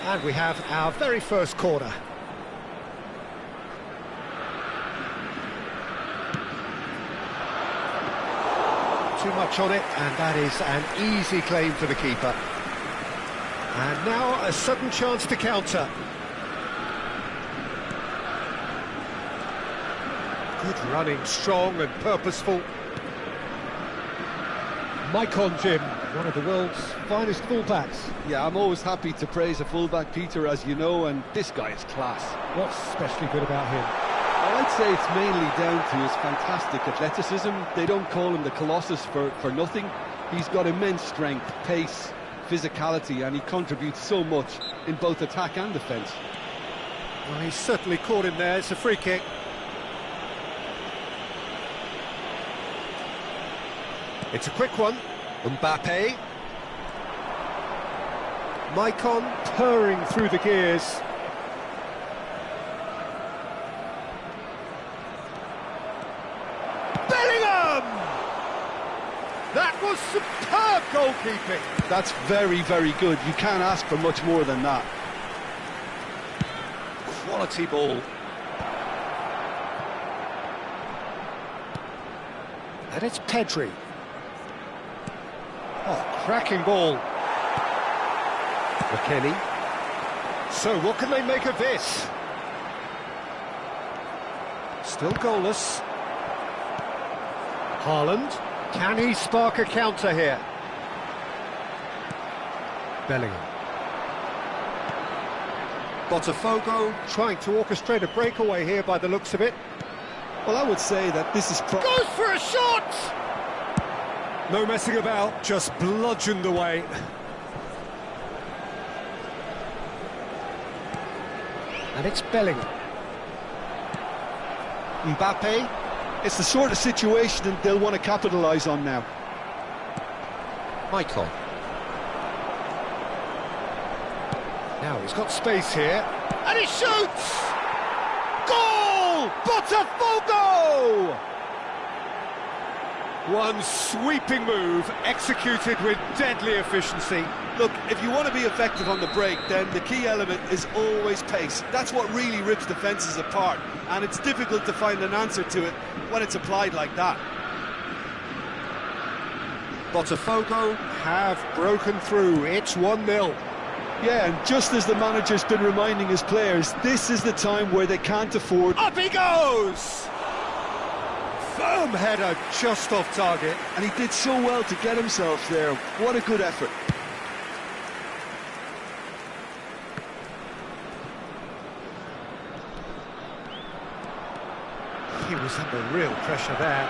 And we have our very first corner. Too much on it, and that is an easy claim for the keeper. And now a sudden chance to counter. Good running, strong and purposeful. Maicon, Jim, one of the world's finest fullbacks. Yeah, I'm always happy to praise a fullback, Peter, as you know, and this guy is class. What's especially good about him? Well, I'd say it's mainly down to his fantastic athleticism. They don't call him the Colossus for nothing. He's got immense strength, pace, physicality, and he contributes so much in both attack and defence. Well, he's certainly caught him there. It's a free kick. It's a quick one. Mbappe. Maicon purring through the gears. Bellingham! That was superb goalkeeping. That's very, very good. You can't ask for much more than that. Quality ball. And it's Pedri. Oh, cracking ball. McKennie. So what can they make of this? Still goalless. Haaland. Can he spark a counter here? Bellingham. Botafogo trying to orchestrate a breakaway here by the looks of it. Well, I would say that this is... Goes for a shot! No messing about, just bludgeoned away. And it's Bellingham. Mbappe. It's the sort of situation that they'll want to capitalise on now. Maicon. Now he's got space here. And he shoots! Goal! Botafogo! One sweeping move, executed with deadly efficiency. Look, if you want to be effective on the break, then the key element is always pace. That's what really rips defences apart, and it's difficult to find an answer to it when it's applied like that. Botafogo have broken through. It's 1-0. Yeah, and just as the manager's been reminding his players, this is the time where they can't afford... Up he goes! Firm header just off target. And he did so well to get himself there. What a good effort. He was under real pressure there.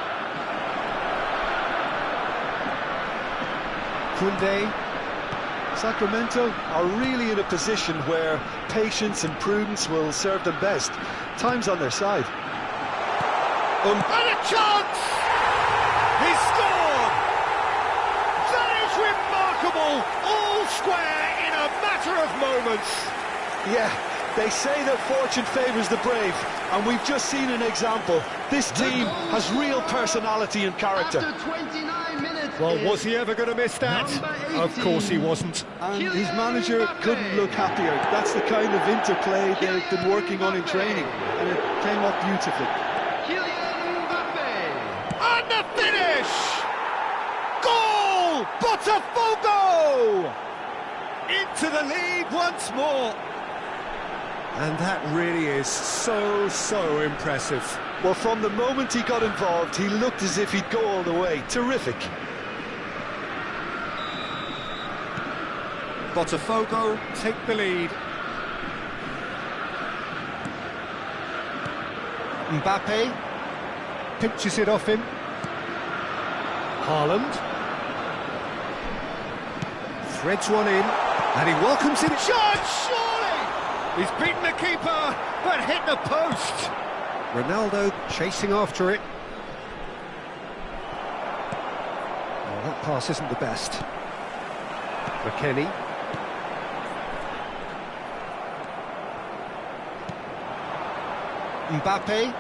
Koundé. Sacramento are really in a position where patience and prudence will serve them best. Time's on their side. And a chance! He scored! That is remarkable! All square in a matter of moments. Yeah, they say that fortune favours the brave, and we've just seen an example. This team has real personality and character. After 29 minutes. Well, was he ever going to miss that? Of course he wasn't. And his manager couldn't look happier. That's the kind of interplay they've been working on in training, and it came off beautifully. And the finish! Goal! Botafogo! Into the lead once more. And that really is so impressive. Well, from the moment he got involved, he looked as if he'd go all the way. Terrific. Botafogo take the lead. Mbappe pinches it off him. Haaland threads one in, and he welcomes it. Shot, surely! He's beaten the keeper, but hit the post. Ronaldo chasing after it. Oh, that pass isn't the best. McKennie. Mbappe.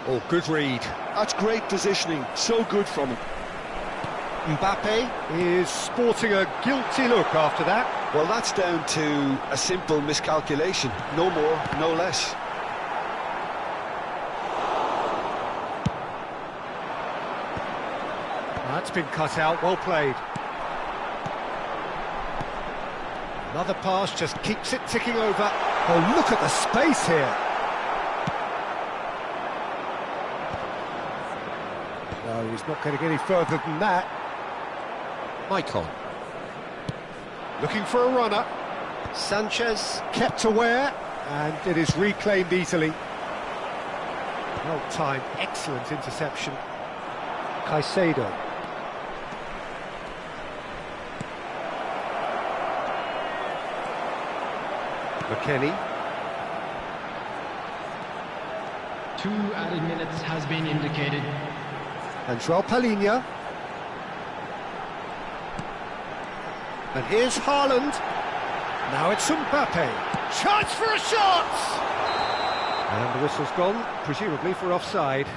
Oh, good read. That's great positioning, so good from him. Mbappe is sporting a guilty look after that. Well, that's down to a simple miscalculation, no more, no less. That's been cut out, well played. Another pass just keeps it ticking over. Oh, look at the space here. No, he's not going to get any further than that. Icon. Looking for a runner. Sanchez kept aware, and it is reclaimed easily. Well timed, excellent interception. Caicedo. McKennie. 2 added minutes has been indicated. And João Palhinha. And here's Haaland. Now it's Mbappe. Chance for a shot! And the whistle's gone, presumably for offside.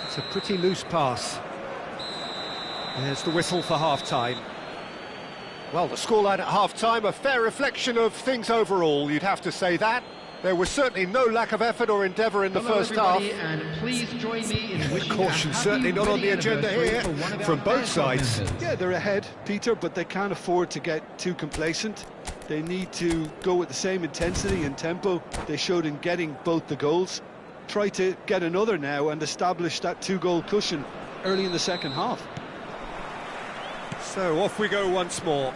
It's a pretty loose pass. There's the whistle for half-time. Well, the scoreline at half-time, a fair reflection of things overall, you'd have to say that. There was certainly no lack of effort or endeavour in the first half. And please join me in wishing Caution a happy certainly not on the wedding agenda here, anniversary for one of from our both best sides. members. Yeah, they're ahead, Peter, but they can't afford to get too complacent. They need to go with the same intensity and tempo they showed in getting both the goals. Try to get another now and establish that 2-goal cushion early in the second half. So off we go once more.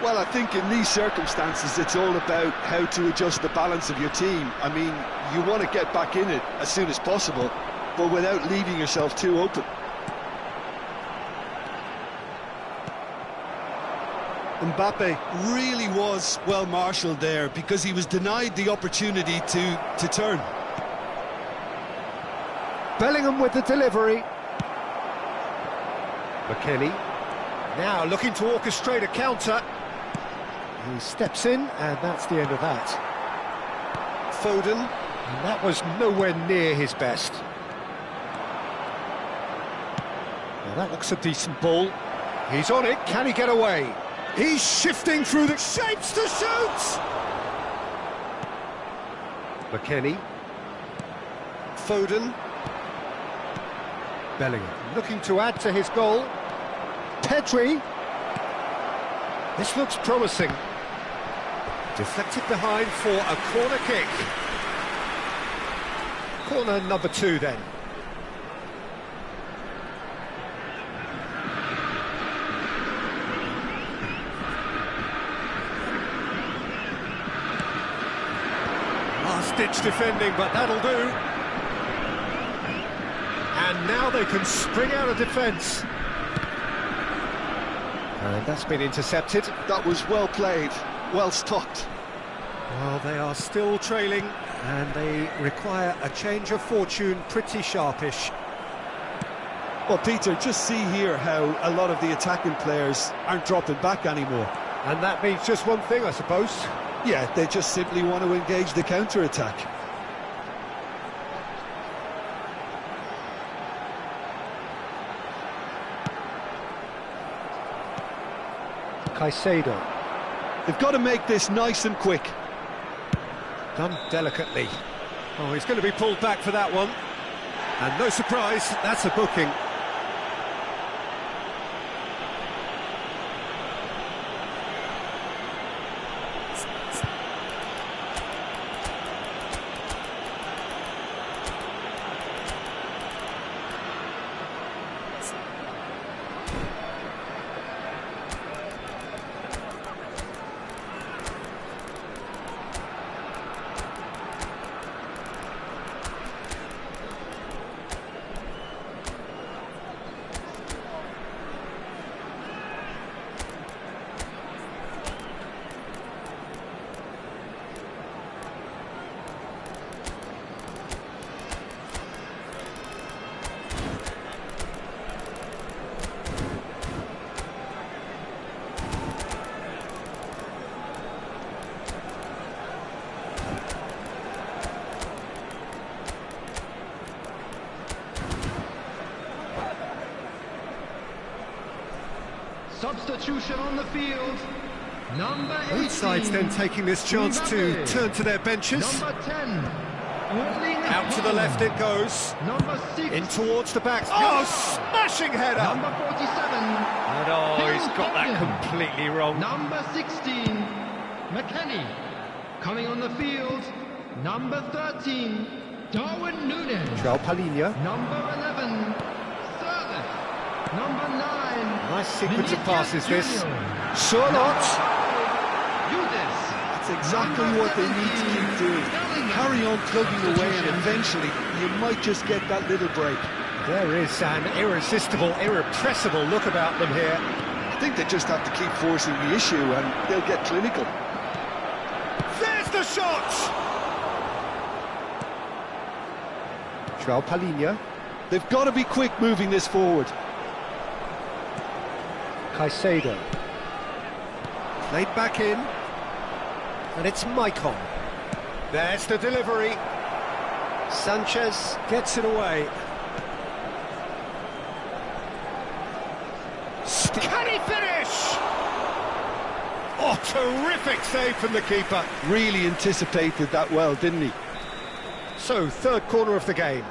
Well, I think in these circumstances it's all about how to adjust the balance of your team. I mean, you want to get back in it as soon as possible, but without leaving yourself too open. Mbappe really was well marshalled there because he was denied the opportunity to turn. Bellingham with the delivery. McKennie. Now looking to orchestrate a counter. He steps in, and that's the end of that. Foden, and that was nowhere near his best. Well, that looks a decent ball. He's on it, can he get away? He's shifting through the shapes to shoot! McKennie. Foden. Bellingham looking to add to his goal. Pedri. This looks promising. Deflected behind for a corner kick. Corner number 2 then. Last-ditch defending, but that'll do. And now they can spring out of defence. And that's been intercepted. That was well played, well stopped. Well, they are still trailing, and they require a change of fortune, pretty sharpish. Well, Peter, just see here how a lot of the attacking players aren't dropping back anymore. And that means just one thing, I suppose. Yeah, they just simply want to engage the counter-attack. Caicedo. They've got to make this nice and quick. Done delicately. Oh, he's going to be pulled back for that one. And no surprise, that's a booking. substitution on the field. Number 18. Both sides then taking this chance to turn to their benches. Number 10. Out to the left it goes. Number 6. In towards the back. Oh, smashing header! Number 47. And oh, he's got that completely wrong. Number 16. McKennie. Coming on the field. Number 13. Darwin Núñez. João Palhinha. Number 11. Service. Number 9. Nice sequence of passes this. Charlotte. That's exactly what they need to keep doing. Carry on plugging away and eventually you might just get that little break. There is an irresistible, irrepressible look about them here. I think they just have to keep forcing the issue and they'll get clinical. There's the shot! João Palhinha. They've got to be quick moving this forward. Caicedo. Played back in. And it's Maicon. There's the delivery. Sanchez gets it away. Can he finish? Oh, terrific save from the keeper. Really anticipated that well, didn't he? So, third corner of the game.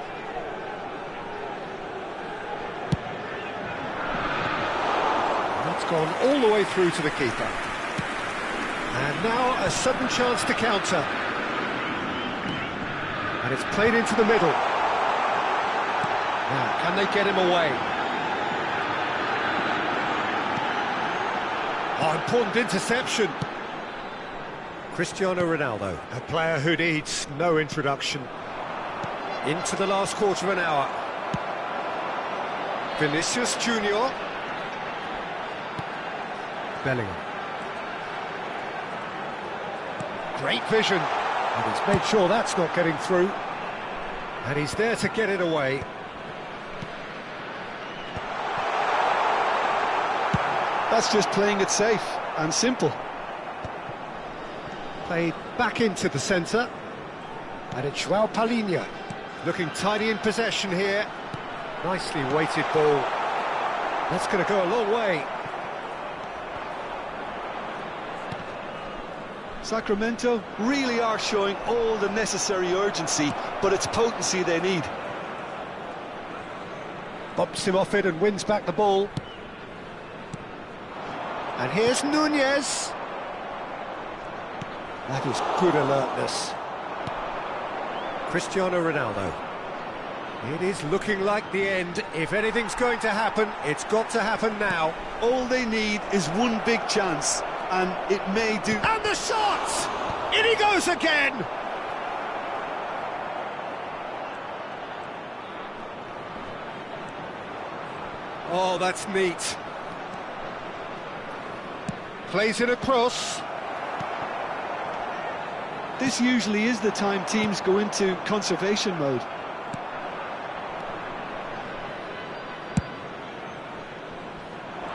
That's gone all the way through to the keeper. And now a sudden chance to counter. And it's played into the middle. Now, can they get him away? Oh, important interception. Cristiano Ronaldo, a player who needs no introduction. Into the last quarter of an hour. Vinicius Junior. Bellingham. Great vision. And he's made sure that's not getting through. And he's there to get it away. That's just playing it safe and simple. Played back into the centre. And it's João Palhinha. Looking tidy in possession here. Nicely weighted ball. That's going to go a long way. Sacramento really are showing all the necessary urgency, but it's potency they need. Bumps him off it and wins back the ball. And here's Núñez. That is good alertness. Cristiano Ronaldo. It is looking like the end. If anything's going to happen, it's got to happen now. All they need is one big chance, and it may do. And the shot! In he goes again! Oh, that's neat. Plays it across. This usually is the time teams go into conservation mode.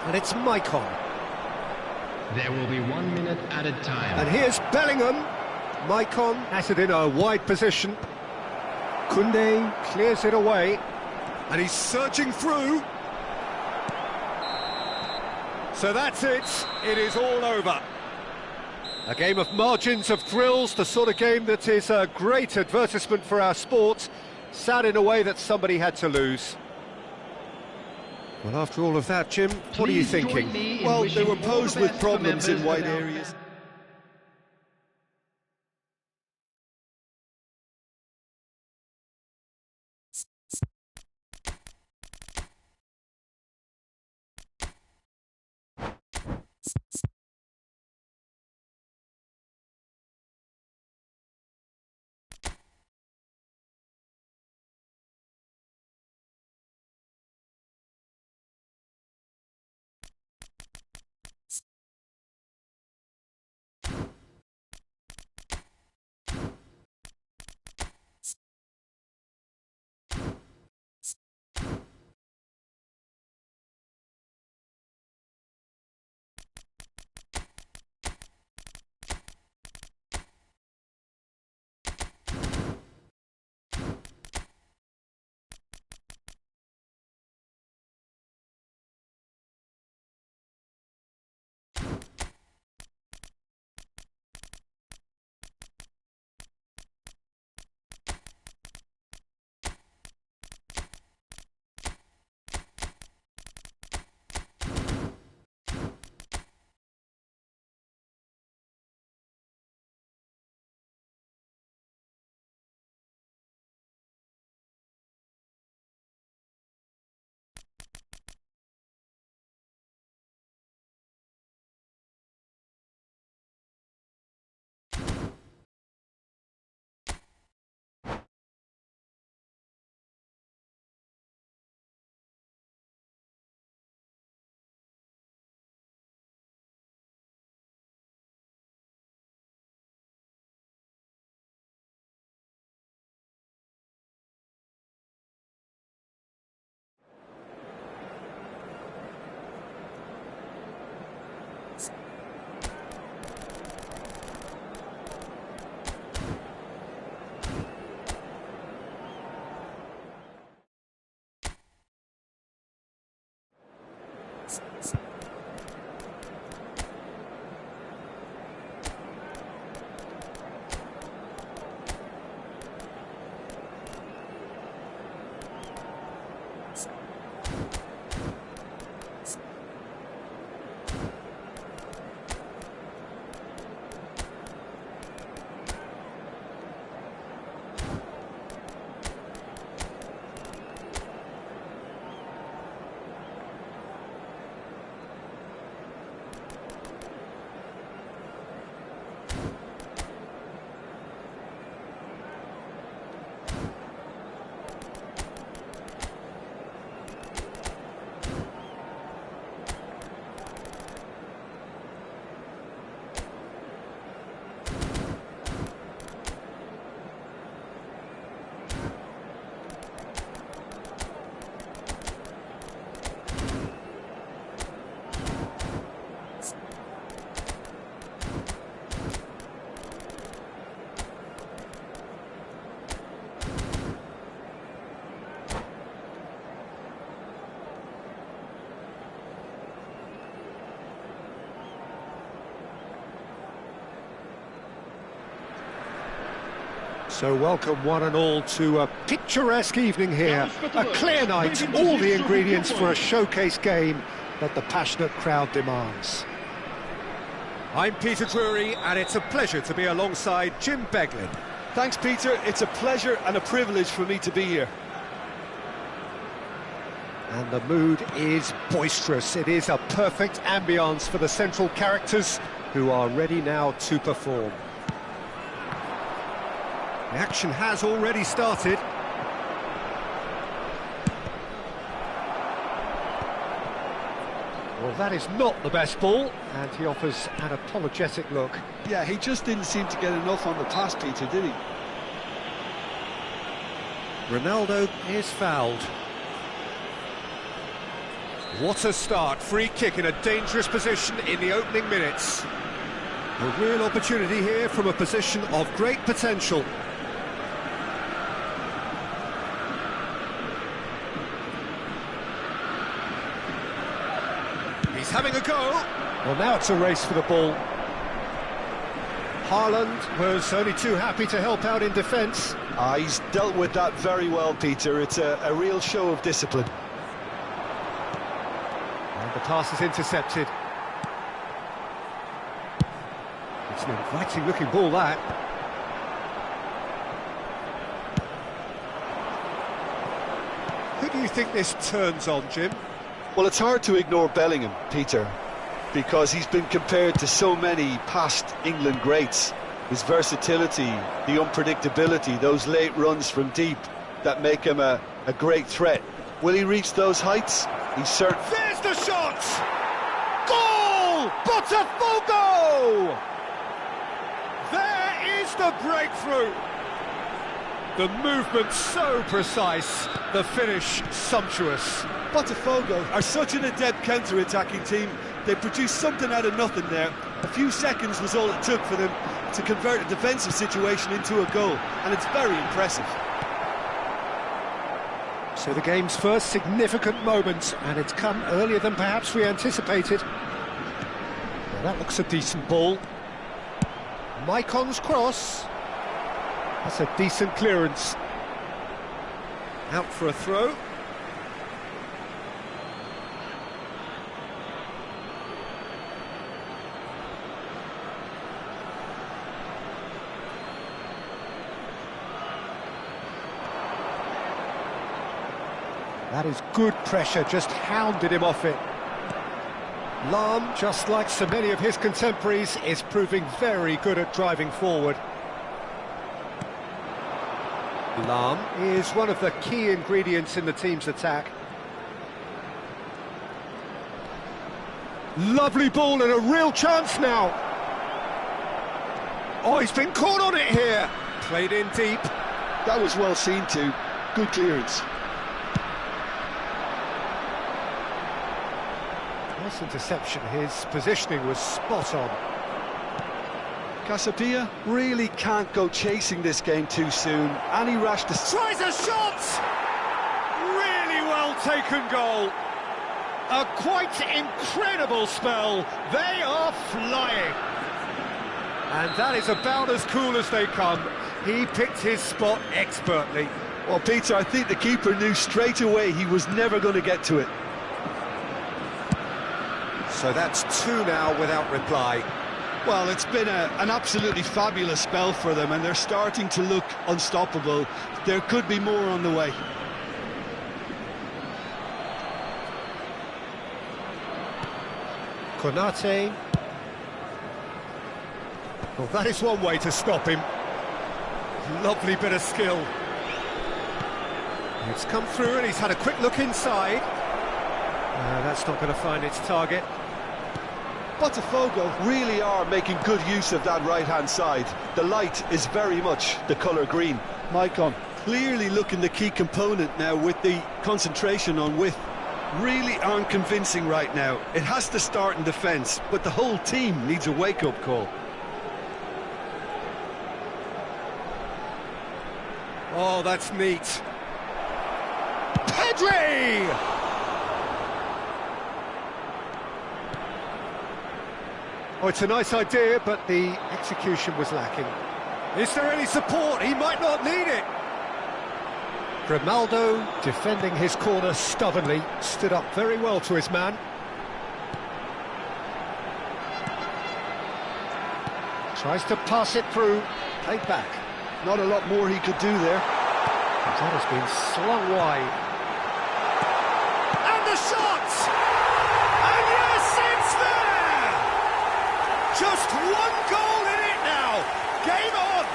And it's Maicon. There will be 1 minute added time. And here's Bellingham. Maicon has it in a wide position. Koundé clears it away. And he's surging through. So that's it. It is all over. A game of margins, of thrills, the sort of game that is a great advertisement for our sport. Sad in a way that somebody had to lose. Well, after all of that, Jim, what are you thinking? Well, they were posed with problems in wide areas. So welcome one and all to a picturesque evening here, a clear night, all the ingredients for a showcase game that the passionate crowd demands. I'm Peter Drury, and it's a pleasure to be alongside Jim Beglin. Thanks, Peter. It's a pleasure and a privilege for me to be here. And the mood is boisterous. It is a perfect ambience for the central characters who are ready now to perform. The action has already started. Well, that is not the best ball, and he offers an apologetic look. Yeah, he just didn't seem to get enough on the pass, Peter, did he? Ronaldo is fouled. What a start, free kick in a dangerous position in the opening minutes. A real opportunity here from a position of great potential. He's having a go. Well, now it's a race for the ball. Haaland was only too happy to help out in defence. He's dealt with that very well, Peter. It's a real show of discipline. And the pass is intercepted. It's an inviting looking ball, that. Who do you think this turns on, Jim? Well, it's hard to ignore Bellingham, Peter, because he's been compared to so many past England greats. His versatility, the unpredictability, those late runs from deep that make him a great threat. Will he reach those heights? He's certain. There's the shot! Goal! Botafogo! There is the breakthrough! The movement so precise, the finish sumptuous. Botafogo are such an adept counter-attacking team. They produced something out of nothing there. A few seconds was all it took for them to convert a defensive situation into a goal, and it's very impressive. So the game's first significant moment, and it's come earlier than perhaps we anticipated. Well, that looks a decent ball. Maicon's cross. That's a decent clearance. Out for a throw. That is good pressure, just hounded him off it. Lahm, just like so many of his contemporaries, is proving very good at driving forward. Lahm is one of the key ingredients in the team's attack. Lovely ball and a real chance now. Oh, he's been caught on it here. Played in deep. That was well seen too. Good clearance. Nice interception. His positioning was spot on. Casabia really can't go chasing this game too soon. Any rash tries a shot! Really well taken goal. A quite incredible spell. They are flying. And that is about as cool as they come. He picked his spot expertly. Well, Peter, I think the keeper knew straight away he was never going to get to it. So that's two now without reply. Well, it's been an absolutely fabulous spell for them, and they're starting to look unstoppable. There could be more on the way. Konate. Well, that is one way to stop him. Lovely bit of skill. It's come through and he's had a quick look inside. That's not going to find its target. Botafogo really are making good use of that right-hand side. The light is very much the colour green. Maicon clearly looking the key component now with the concentration on width. Really aren't convincing right now. It has to start in defence, but the whole team needs a wake-up call. Oh, that's neat. Pedri! Oh, it's a nice idea, but the execution was lacking. Is there any support? He might not need it. Ronaldo defending his corner stubbornly, stood up very well to his man. Tries to pass it through, played back. Not a lot more he could do there. That has been slung wide. And the shot! And yes, it's there! Just one goal in it now. Game on!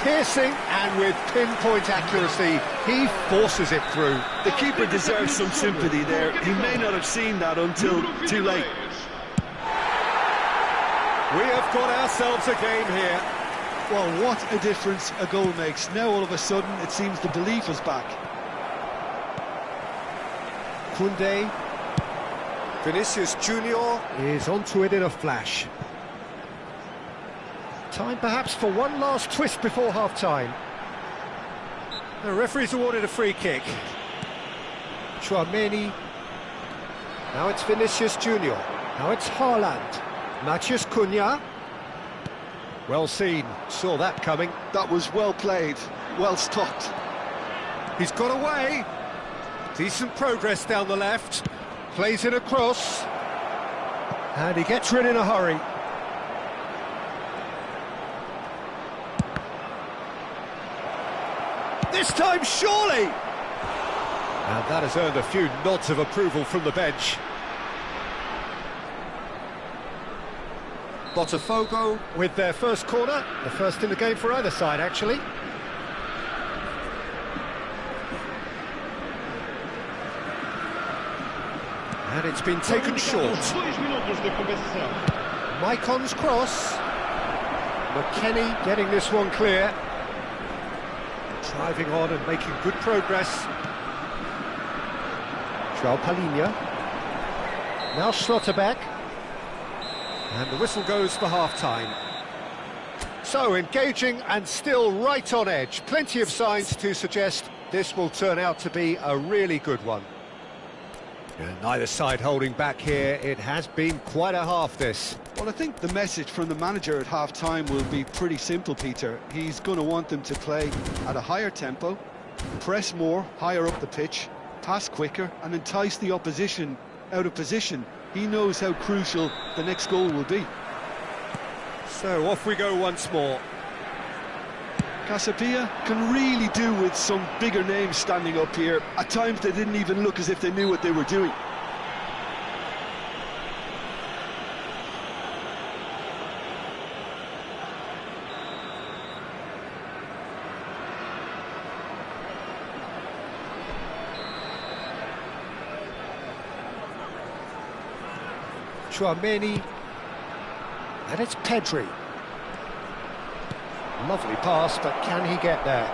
Piercing, and with pinpoint accuracy, he forces it through. The keeper deserves some sympathy there. He may not have seen that until too late. We have got ourselves a game here. Well, what a difference a goal makes. Now all of a sudden it seems the belief is back. Koundé Vinicius Junior is onto it in a flash. Time perhaps for one last twist before half-time. The referee's awarded a free kick. Chouameni. Now it's Vinicius Junior. Now it's Haaland. Matheus Cunha. Well seen, saw that coming. That was well played, well stopped. He's got away. Decent progress down the left. Plays it across. And he gets rid in a hurry. This time, surely! And that has earned a few nods of approval from the bench. Botafogo With their first corner, the first in the game for either side, actually. And it's been taken short. Maicon's cross. McKennie getting this one clear. Driving on and making good progress. João Palhinha. Now Schlotterbeck. And the whistle goes for half-time. So, engaging and still right on edge. Plenty of signs to suggest this will turn out to be a really good one. And neither side holding back here. It has been quite a half, this. Well, I think the message from the manager at half-time will be pretty simple, Peter. He's going to want them to play at a higher tempo, press more, higher up the pitch, pass quicker, and entice the opposition out of position. He knows how crucial the next goal will be. So off we go once more. Casapia can really do with some bigger names standing up here. At times they didn't even look as if they knew what they were doing. Chouameni. And it's Pedri. Lovely pass, but can he get there?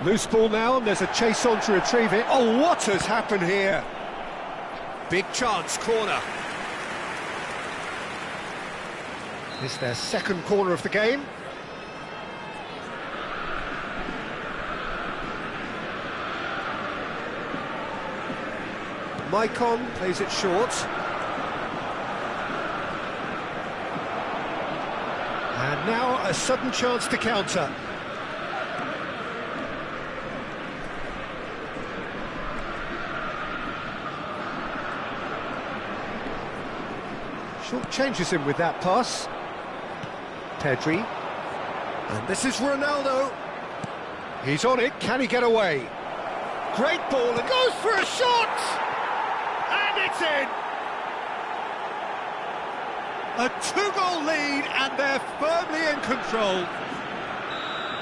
Loose ball now, and there's a chase on to retrieve it. Oh, what has happened here? Big chance, corner. It's their second corner of the game. Maicon plays it short. And now a sudden chance to counter. Short changes him with that pass. Pedri. And this is Ronaldo. He's on it, can he get away? Great ball, and goes for a shot! And it's in! A two-goal lead, and they're firmly in control.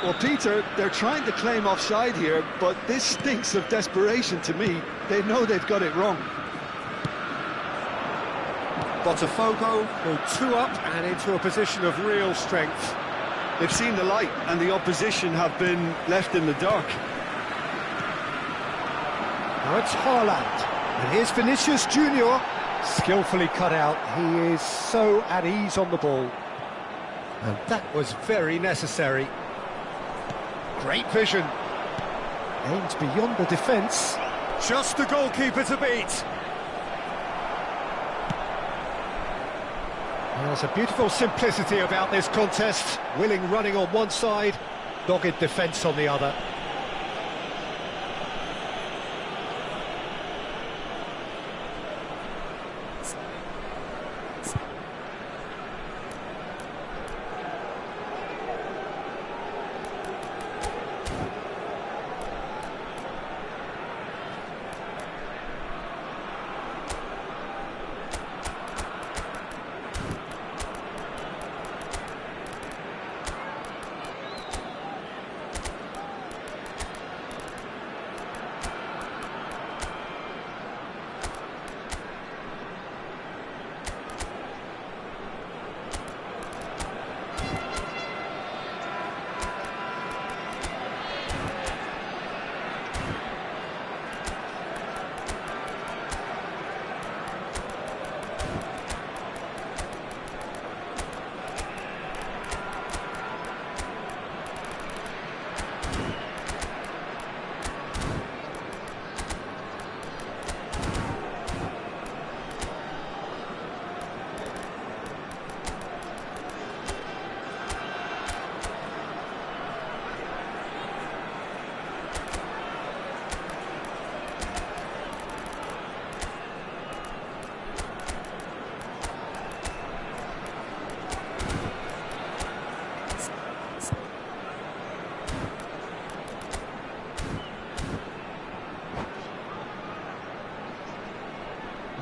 Well, Peter, they're trying to claim offside here, but this stinks of desperation to me. They know they've got it wrong. Botafogo go two up and into a position of real strength. They've seen the light, and the opposition have been left in the dark. Now it's Haaland. And here's Vinicius Junior. Skillfully cut out. He is so at ease on the ball. And that was very necessary. Great vision. Aims beyond the defence. Just the goalkeeper to beat. There's a beautiful simplicity about this contest. Willing running on one side, dogged defence on the other.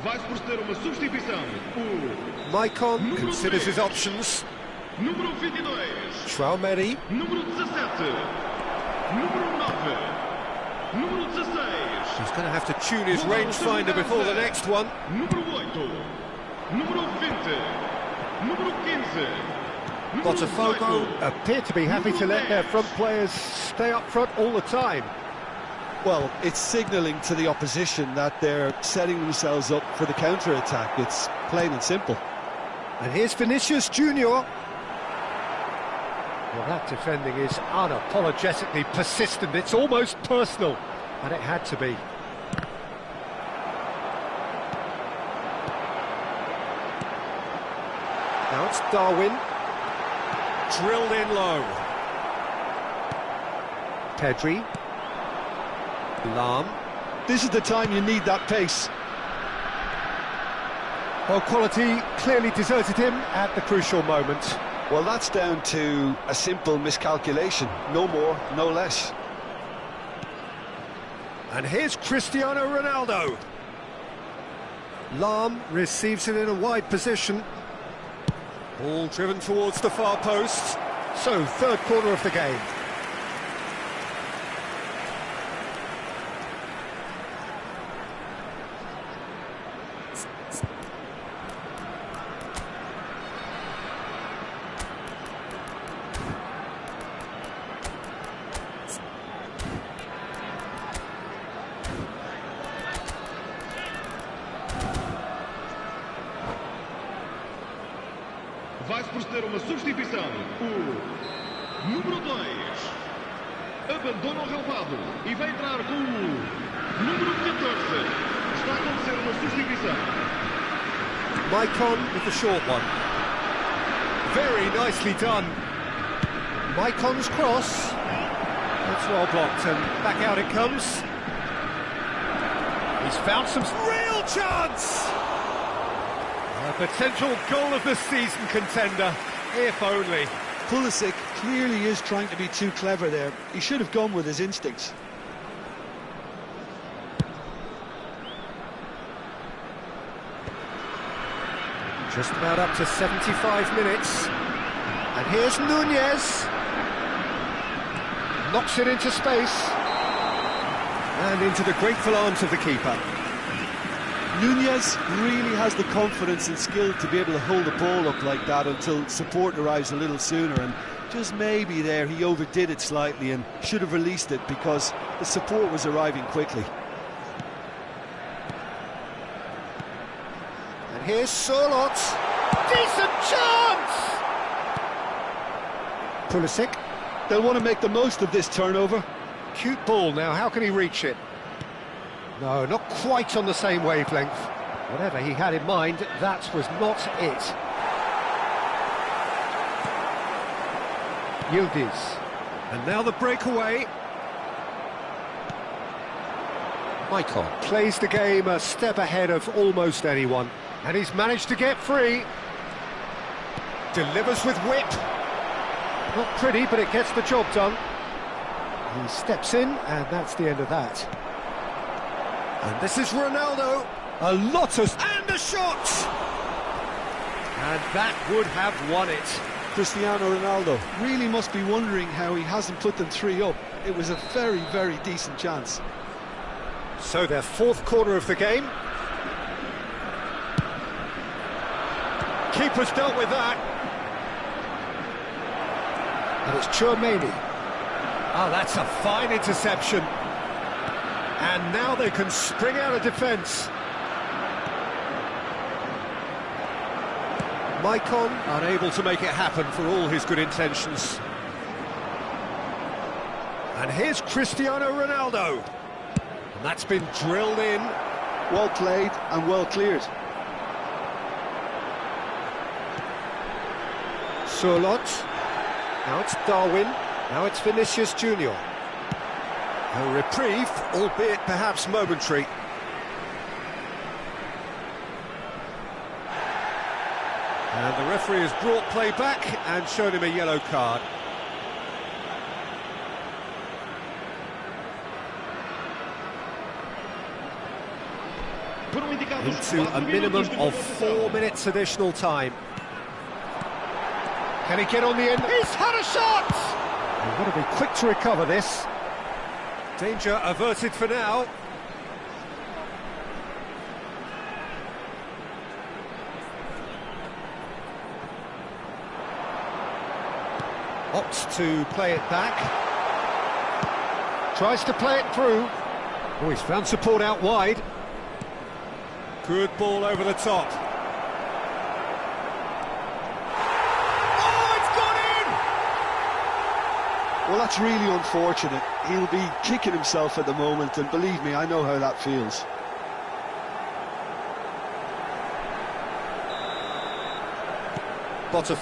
Vai-se proceder uma substituição. Maicon considers his options. Número 22. Traumeri. Número 17. Número 9. Número 16. He's going to have to tune his rangefinder before the next one. Número 8. Número 20. Número 15. Botafogo appear to be happy to let their front players stay up front all the time. Well, it's signalling to the opposition that they're setting themselves up for the counter-attack. It's plain and simple. And here's Vinicius Junior. Well, that defending is unapologetically persistent. It's almost personal, and it had to be. Now it's Darwin. Drilled in low. Pedri. Lahm. This is the time you need that pace. Well, quality clearly deserted him at the crucial moment. Well, that's down to a simple miscalculation. No more, no less. And here's Cristiano Ronaldo. Lahm receives it in a wide position. Ball driven towards the far post. So, third corner of the game. Vai-se proceder uma substituição. O número 2 abandona o relvado e vai entrar com o número 14. Está a acontecer uma substituição. Maicon with the short one. Very nicely done. Maicon's cross. It's well blocked and back out it comes. He's found some real chance. A potential goal of the season contender, if only. Pulisic clearly is trying to be too clever there. He should have gone with his instincts. Just about up to 75 minutes. And here's Nunez. Knocks it into space. And into the grateful arms of the keeper. Nunez really has the confidence and skill to be able to hold the ball up like that until support arrives a little sooner, and just maybe there he overdid it slightly and should have released it because the support was arriving quickly. And here's Sorlot. Decent chance! Pulisic. They'll want to make the most of this turnover. Cute ball now, how can he reach it? No, not quite on the same wavelength. Whatever he had in mind, that was not it. Yildiz. And now the breakaway. Michael plays the game a step ahead of almost anyone, and he's managed to get free. Delivers with whip. Not pretty, but it gets the job done. He steps in, and that's the end of that. And this is Ronaldo. A lot of... and a shot! And that would have won it. Cristiano Ronaldo really must be wondering how he hasn't put them 3 up. It was a very, very decent chance. So their 4th corner of the game. Keeper's dealt with that. And it's Chouameni. Oh, that's a fine interception. And now they can spring out of defence. Maicon unable to make it happen for all his good intentions. And here's Cristiano Ronaldo. And that's been drilled in. Well played and well cleared. Surlot. Now it's Darwin. Now it's Vinicius Junior. A reprieve, albeit perhaps momentary. And the referee has brought play back and shown him a yellow card. Into a minimum of 4 minutes additional time. Can he get on the end? He's had a shot! You've got to be quick to recover this. Danger averted for now. Opts to play it back. Tries to play it through. Oh, he's found support out wide. Good ball over the top. Oh, it's gone in! Well, that's really unfortunate. He'll be kicking himself at the moment, and believe me, I know how that feels. Bottom.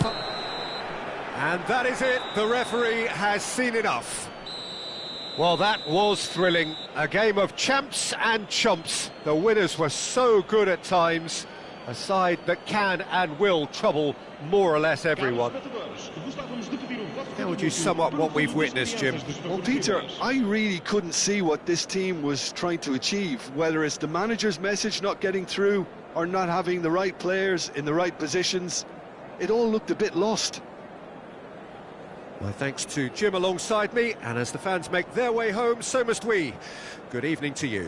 And that is it. The referee has seen enough. Well, that was thrilling. A game of champs and chumps. The winners were so good at times. A side that can and will trouble more or less everyone. How would you sum up what we've witnessed, Jim? Well, Peter, I really couldn't see what this team was trying to achieve, whether it's the manager's message not getting through or not having the right players in the right positions. It all looked a bit lost. My thanks to Jim alongside me, and as the fans make their way home, so must we. Good evening to you.